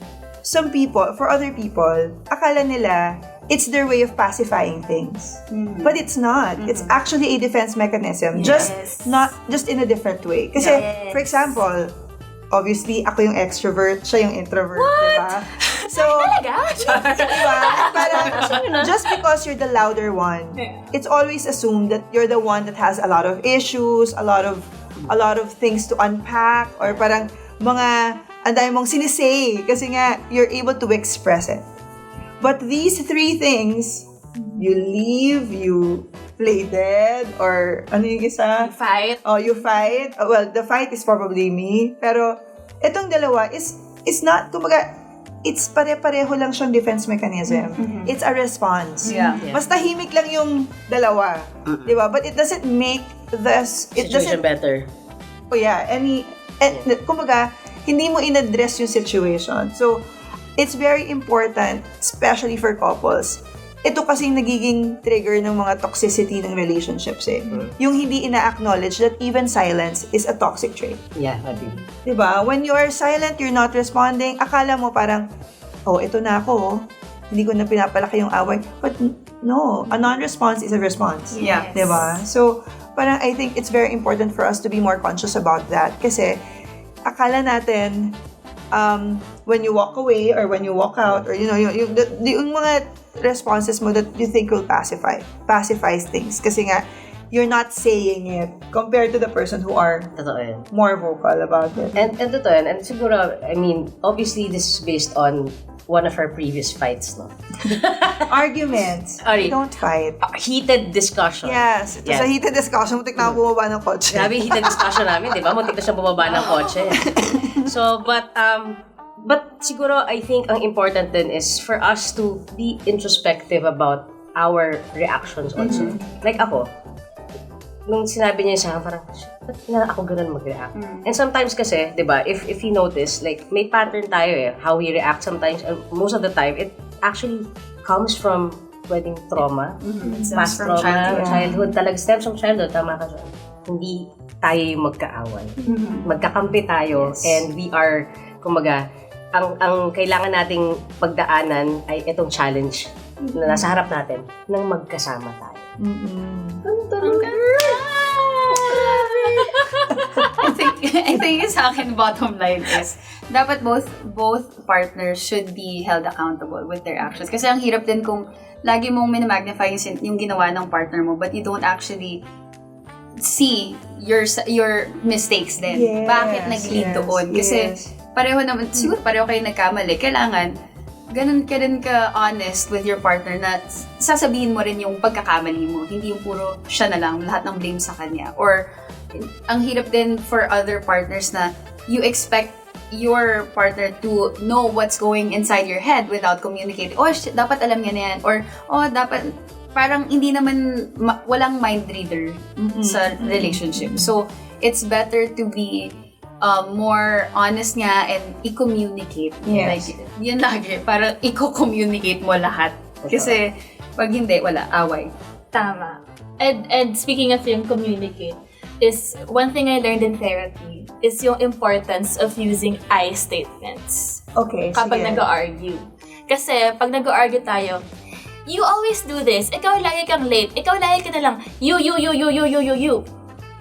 for other people, akala nila it's their way of pacifying things. But it's not. It's actually a defense mechanism. Yes. Just in a different way. Kasi, for example, obviously, ako yung extrovert, siya yung introvert, diba? So, diba? Parang, just because you're the louder one, it's always assumed that you're the one that has a lot of issues, a lot of things to unpack, or parang ang dami mong sinisay kasi nga, you're able to express it. But these three things, you leave, you play dead, or ano yung isa? Fight. Oh, you fight. Well, the fight is probably me. Pero itong dalawa is not, kumbaga, it's pare-pareho lang siyang defense mechanism. It's a response. Yeah. Mas tahimik lang yung dalawa. Di ba? But it doesn't make Situation better. Oh yeah, kumbaga, hindi mo in-address yung situation. So, it's very important, especially for couples. Ito kasing nagiging trigger ng mga toxicity ng relationships eh. Yung hindi ina-acknowledge that even silence is a toxic trait. Yeah, agree. Diba? When you are silent, you're not responding, akala mo parang, oh, ito na ako, hindi ko na pinapalaki yung away. But no, a non-response is a response. Yeah. Diba? So, parang I think it's very important for us to be more conscious about that. Kasi, akala natin, when you walk away or when you walk out, or yung mga responses mo that you think will pacifies things. Kasi nga, you're not saying it compared to the person who are Totoo yun. more vocal about it. And totoo yun. And siguro, I mean, obviously this is based on one of our previous fights, no? Arguments. Sorry. Don't fight. Heated discussion. Yes. Ito sa heated discussion, muntik na ako bumaba ng kotse. Grabe yung heated discussion namin, di ba? Muntik na siya bumaba ng kotse. So, but siguro, I think ang important din is for us to be introspective about our reactions also. Like ako, nung sinabi niya sa akin, parang, ba't na ako ganun mag-react? And sometimes kasi, di ba, if you notice, like, may pattern tayo eh, how we react sometimes, and most of the time, it actually comes from pwedeng trauma, past from trauma, childhood. childhood talaga, stems from childhood, tama ka siya. Hindi tayo yung magkaaway. Magkakampi tayo, and we are, kumaga, ang kailangan nating pagdaanan ay itong challenge na nasa harap natin nang magkasama tayo. I think sa akin, bottom line is, dapat both partners should be held accountable with their actions. Kasi ang hirap din kung lagi mong minamagnify yung ginawa ng partner mo, but you don't actually see your mistakes din. Yes, Bakit nag-lead doon? Kasi pareho naman, siguro pareho kayo nagkamali. Kailangan, ganun ka din ka honest with your partner na sasabihin mo rin yung pagkakamali mo. Hindi yung puro siya na lang, lahat ng blame sa kanya. Or, ang hirap din for other partners na you expect your partner to know what's going inside your head without communicating. Oh, dapat alam niya na yan. Or, oh, dapat, parang hindi naman, walang mind reader sa relationship. So, it's better to be more honest nga and i-communicate. Yes. Like, yun lagi, parang i-communicate mo lahat. Kasi, pag hindi, wala, away. Tama. And speaking of yung communicate, is one thing I learned in therapy is yung importance of using I statements Okay, kapag sige. nag-argue. Kasi pag nag-argue tayo, you always do this. Ikaw lagi kang late. Ikaw lagi ka na lang. You.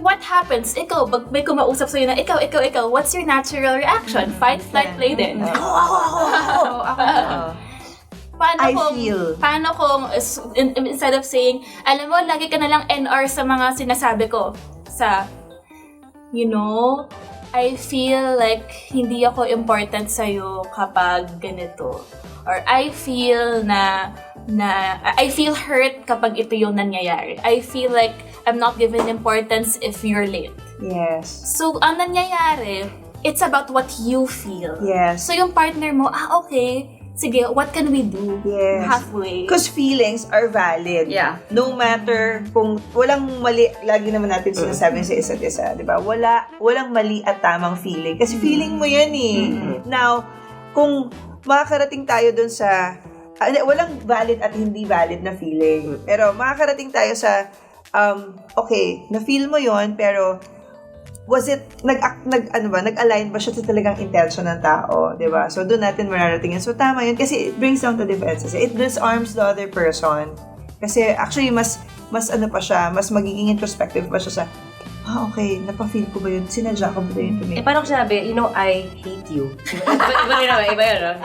What happens? Ikaw, pag may kumausap sa'yo na, ikaw. What's your natural reaction? Fight, flight, play din. Paano kung, instead of saying, alam mo, lagi ka na lang NR sa mga sinasabi ko. I feel like hindi ako important sa'yo kapag ganito. Or I feel I feel hurt kapag ito yung nangyayari. I feel like I'm not given importance if you're late. Yes. So, ang nangyayari, it's about what you feel. Yes. So, yung partner mo, okay, sige, what can we do? Yes. Halfway. Because feelings are valid. Yeah. No matter kung walang mali, lagi naman natin sinasabi sa isa't isa, di ba? Walang mali at tamang feeling. Kasi feeling mo yan eh. Now, kung makakarating tayo dun sa, walang valid at hindi valid na feeling. Pero makakarating tayo sa, okay, na-feel mo yon pero was it, nag-align ba siya sa talagang intention ng tao, di ba? So, doon natin mararating yun. So, tama yun kasi it brings down the defenses. It disarms the other person. Kasi actually, mas magiging introspective pa siya sa, okay, napafeel ko ba yun? Sinadya ko ba yun to me? Parang sinabi, I hate you. Iba yun, no?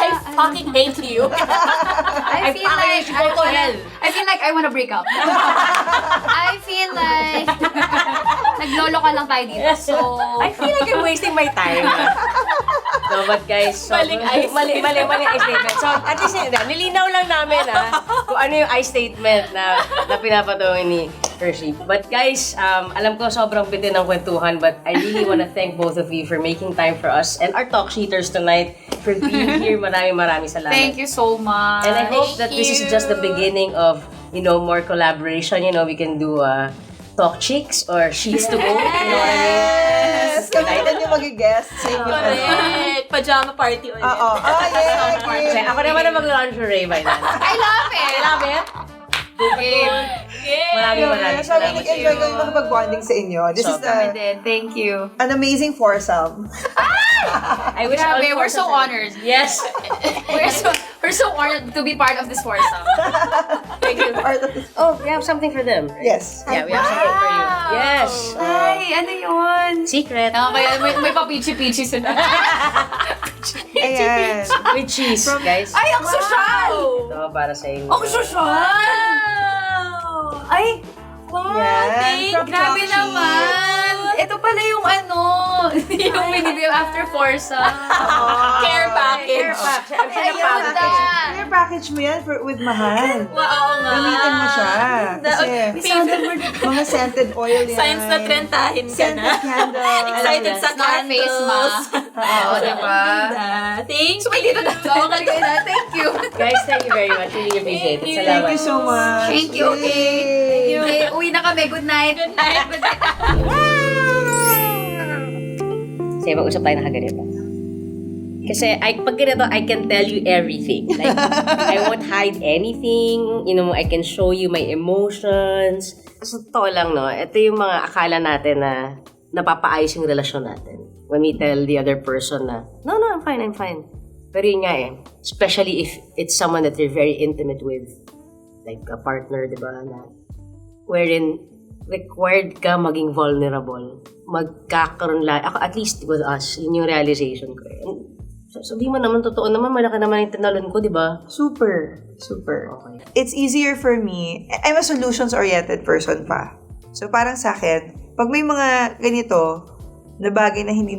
I fucking hate you. I feel like I wanna break up. I feel like naglolo ka lang tayo dito. So, I feel like I'm wasting my time. No, but guys, so, Maling I mali I statement. So, at least, nilinaw lang namin kung ano yung I statement na pinapatuloy ni Hershey. But guys, alam ko sobrang bitin ng kwentuhan, but I really want to thank both of you for making time for us and our talk sheeters tonight for being here. Maraming salamat. Thank you so much. And I hope that this is just the beginning of, more collaboration. We can do talk chicks or sheets to go. You know what I mean? Yes! Kami naman yung mag-guest sa inyo. Correct. Pajama party ulit. Oo. Kasi ako naman ang mag-lingerie by then. I love it! I love it. Okay. Maraming Sabi, salamat sa nag-enjoy iyo. ko yung makapag-bonding sa inyo. This is Kami din. Thank you. an amazing foursome. I wish all Grabe, we're so four- honored. Yes. We're so honored to be part of this foursome. Thank you. Oh, we have something for them. Right? Yes. Yeah, we have something for you. Yes. Ay, ano yun? Secret. May pa-peachy-peachy sila. Ayan. With cheese, guys. Ay, ang social! Ito, para sa inyo. Ang social! Ay, wow! Yan, from Grabe Talk naman! Ito pala yung yung binibigay after foursome. Care package. Ayun na! Care package mo yan with mahal. Oo nga. Gamitin mo siya. Kasi mga scented oil yan. Science na trentahin ka Scented na. candle. Excited sa Face ma. candles. Oo, diba? Thank So, may dito na. Thank you. Guys, thank you very much. Really appreciate it. Thank Salamat. you so much. Thank you, okay. Yay. Okay, uwi na kami. Good night. Good night. Good night. Kasi mag-usap tayo na kaganito. Kasi pag ganito, I can tell you everything. Like, I won't hide anything. I can show you my emotions. So, totoo lang, no? Ito yung mga akala natin na napapaayos yung relasyon natin. When we tell the other person na, no, I'm fine. Pero yun nga especially if it's someone that you're very intimate with. Like a partner, di ba? Na, wherein required ka maging vulnerable. Magkakaroon ako, at least with us, yun yung realization ko. Sabihin mo naman, totoo naman, malaki naman yung tinalon ko, di ba? Super. Okay. It's easier for me. I'm a solutions-oriented person pa. So parang sa akin, pag may mga ganito na bagay na hindi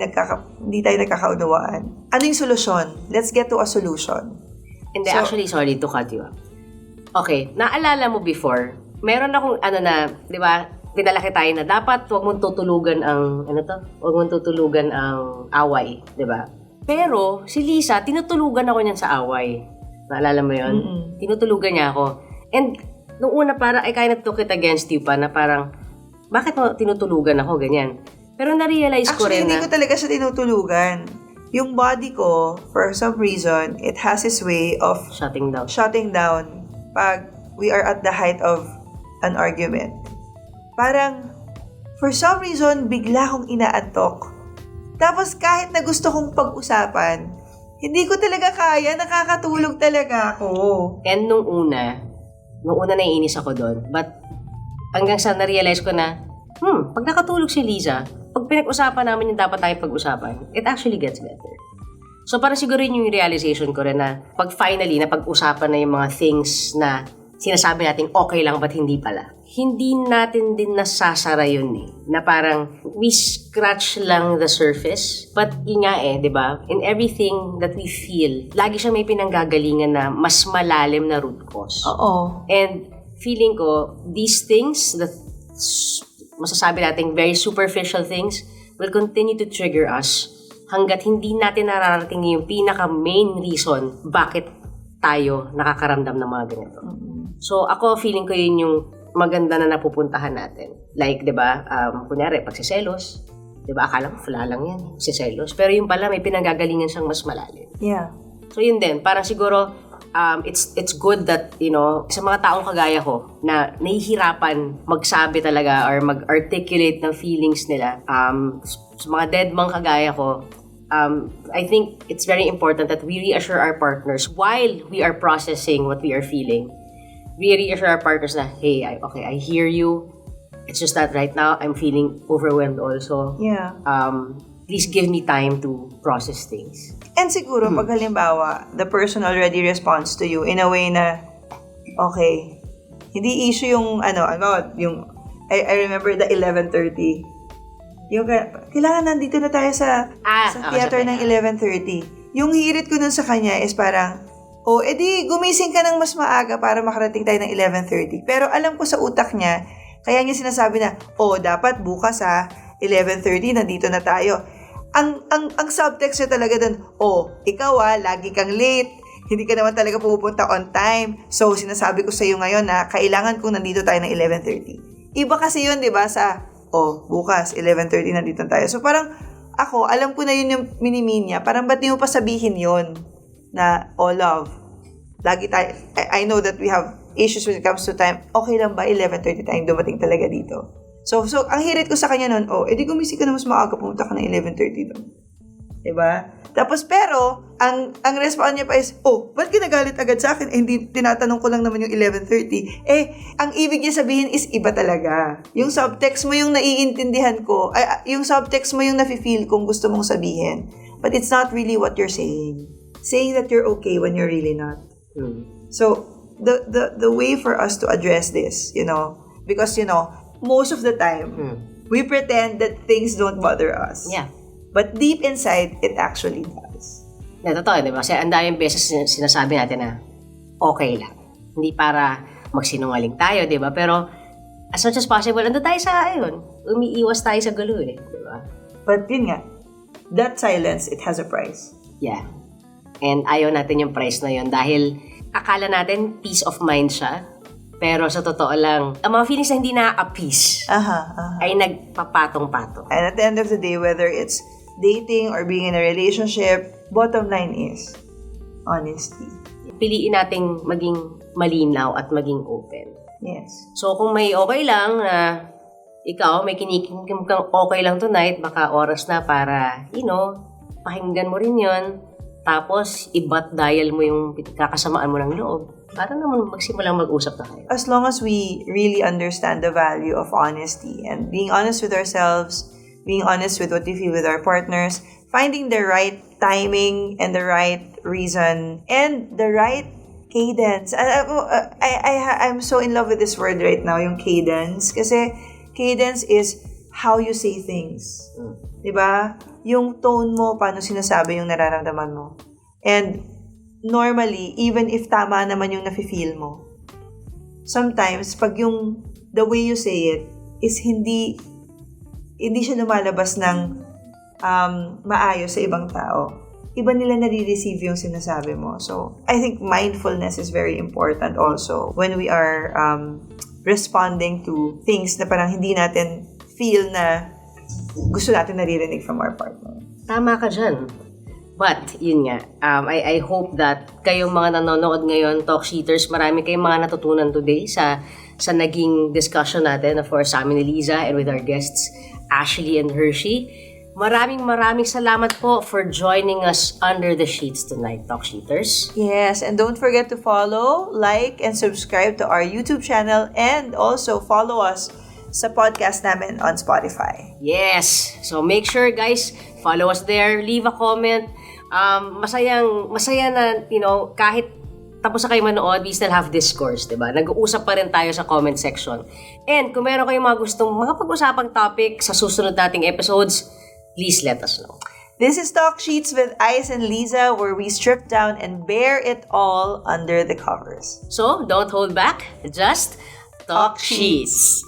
tayo nagkakaunawaan, ano yung solusyon? Let's get to a solution. And So- actually, sorry to cut you off. Okay, naalala mo before, meron akong di ba, pinalaki tayo na dapat huwag mong tutulugan ang, huwag mong tutulugan ang away, di ba? Pero, si Lisa, tinutulugan ako niyan sa away. Naalala mo yun? Tinutulugan niya ako. And, nung una I kind of took it against you pa, na parang, bakit mo tinutulugan ako, ganyan? Pero na-realize ko Actually, rin hindi ko talaga siya tinutulugan. Yung body ko, for some reason, it has its way of shutting down. pag we are at the height of an argument. Parang, for some reason, bigla akong inaantok. Tapos kahit na gusto kong pag-usapan, hindi ko talaga kaya, nakakatulog talaga ako. And nung una naiinis ako doon. But hanggang sa na-realize ko na, pag nakatulog si Liza, pag pinag-usapan namin yung dapat tayong pag-usapan, it actually gets better. So parang siguro yun yung realization ko rin na pag finally na pag-usapan na yung mga things na sinasabi natin okay lang ba't hindi pala. Hindi natin din nasasara yun na parang we scratch lang the surface. But yun nga di ba? In everything that we feel, lagi siya may pinanggagalingan na mas malalim na root cause. Oo. And feeling ko, these things, that masasabi natin very superficial things, will continue to trigger us hanggat hindi natin nararating yung pinaka-main reason bakit tayo nakakaramdam ng mga ganito. So, ako, feeling ko yun yung maganda na napupuntahan natin. Like, di ba, kunyari, pagsiselos, di ba, akala mo, fla lang yan, siselos. Pero yung pala, may pinanggagalingan siyang mas malalim. Yeah. So, yun din, parang siguro, it's good that, sa mga taong kagaya ko, na nahihirapan magsabi talaga or mag-articulate ng feelings nila, sa mga dead mang kagaya ko, I think it's very important that we reassure our partners while we are processing what we are feeling. We reassure our partners na, hey, I hear you. It's just that right now, I'm feeling overwhelmed also. Yeah. Please give me time to process things. And siguro, pag halimbawa, the person already responds to you in a way na, okay, hindi issue yung, I remember the 11:30. Yung, kailangan nandito na tayo sa theater ng 11:30. Yung hirit ko nun sa kanya is parang, edi gumising ka ng mas maaga para makarating tayo ng 11:30. Pero alam ko sa utak niya Kaya niya sinasabi na, dapat bukas 11:30 nandito na tayo. Ang subtext niya talaga dun, ikaw lagi kang late, hindi ka naman talaga pumupunta on time. So, sinasabi ko sa iyo ngayon na kailangan kong nandito tayo ng 11:30. Iba kasi yun, di ba, sa, bukas, 11:30 nandito tayo. So, parang, ako, alam ko na yun yung minimean niya. Parang, ba't di mo pa sabihin yun na, love, lagi tayo, I know that we have issues when it comes to time. Okay lang ba, 11:30 tayong dumating talaga dito? So, ang hirit ko sa kanya nun, edi gumising ka na mas maaga, pumunta ka na 11:30 doon. Diba? Tapos, pero, ang response niya pa is, ba't ginagalit agad sa akin? Hindi, tinatanong ko lang naman yung 11:30. Ang ibig niya sabihin is iba talaga. Yung subtext mo yung naiintindihan ko, yung subtext mo yung nafe-feel kung gusto mong sabihin. But it's not really what you're saying. Saying that you're okay when you're really not. So, the way for us to address this, because, most of the time, we pretend that things don't bother us. Yeah. But deep inside, it actually does. Totoo, di ba? Kasi ang daming beses sinasabi natin na okay lang. Hindi para magsinungaling tayo, di ba? Pero as much as possible, ando tayo sa umiiwas tayo sa gulo di ba? But yun nga, that silence, it has a price. Yeah. And ayaw natin yung price na yun dahil akala natin peace of mind siya. Pero sa totoo lang, ang mga feelings na hindi na-appease ay nagpapatong-patong. And at the end of the day, whether it's dating or being in a relationship, bottom line is honesty. Piliin nating maging malinaw at maging open. Yes. So kung may okay lang na ikaw, may kinikim kang okay lang tonight, baka oras na para, pakinggan mo rin yon. Tapos, i-butt dial mo yung kakasamaan mo ng loob. Para naman magsimulang mag-usap na kayo. As long as we really understand the value of honesty and being honest with ourselves, being honest with what we feel with our partners, finding the right timing and the right reason and the right cadence. I'm so in love with this word right now, yung cadence. Kasi cadence is how you say things. Diba? Yung tone mo, paano sinasabi yung nararamdaman mo. And normally, even if tama naman yung nafe-feel mo, sometimes, pag yung the way you say it is hindi siya lumalabas ng maayos sa ibang tao. Iba nila nare-receive yung sinasabi mo. So, I think mindfulness is very important also when we are responding to things na parang hindi natin feel na gusto natin naririnig from our partner. Tama ka dyan. But, yun nga, I hope that kayong mga nanonood ngayon, Talk Sheeters, marami kayong mga natutunan today sa naging discussion natin, of course, sa amin ni Liza and with our guests, Ashley and Hershey. Maraming salamat po for joining us under the sheets tonight, Talk Sheeters. Yes, and don't forget to follow, like, and subscribe to our YouTube channel and also follow us sa podcast namin on Spotify. Yes! So make sure guys, follow us there, leave a comment. Masaya na, kahit tapos na kayo manood, we still have discourse, diba? Nag-uusap pa rin tayo sa comment section. And kung meron kayong mga gustong mga pag-usapang topic sa susunod nating episodes, please let us know. This is Talk Sheets with Ice and Liza, where we strip down and bear it all under the covers. So, don't hold back, just Talk Sheets.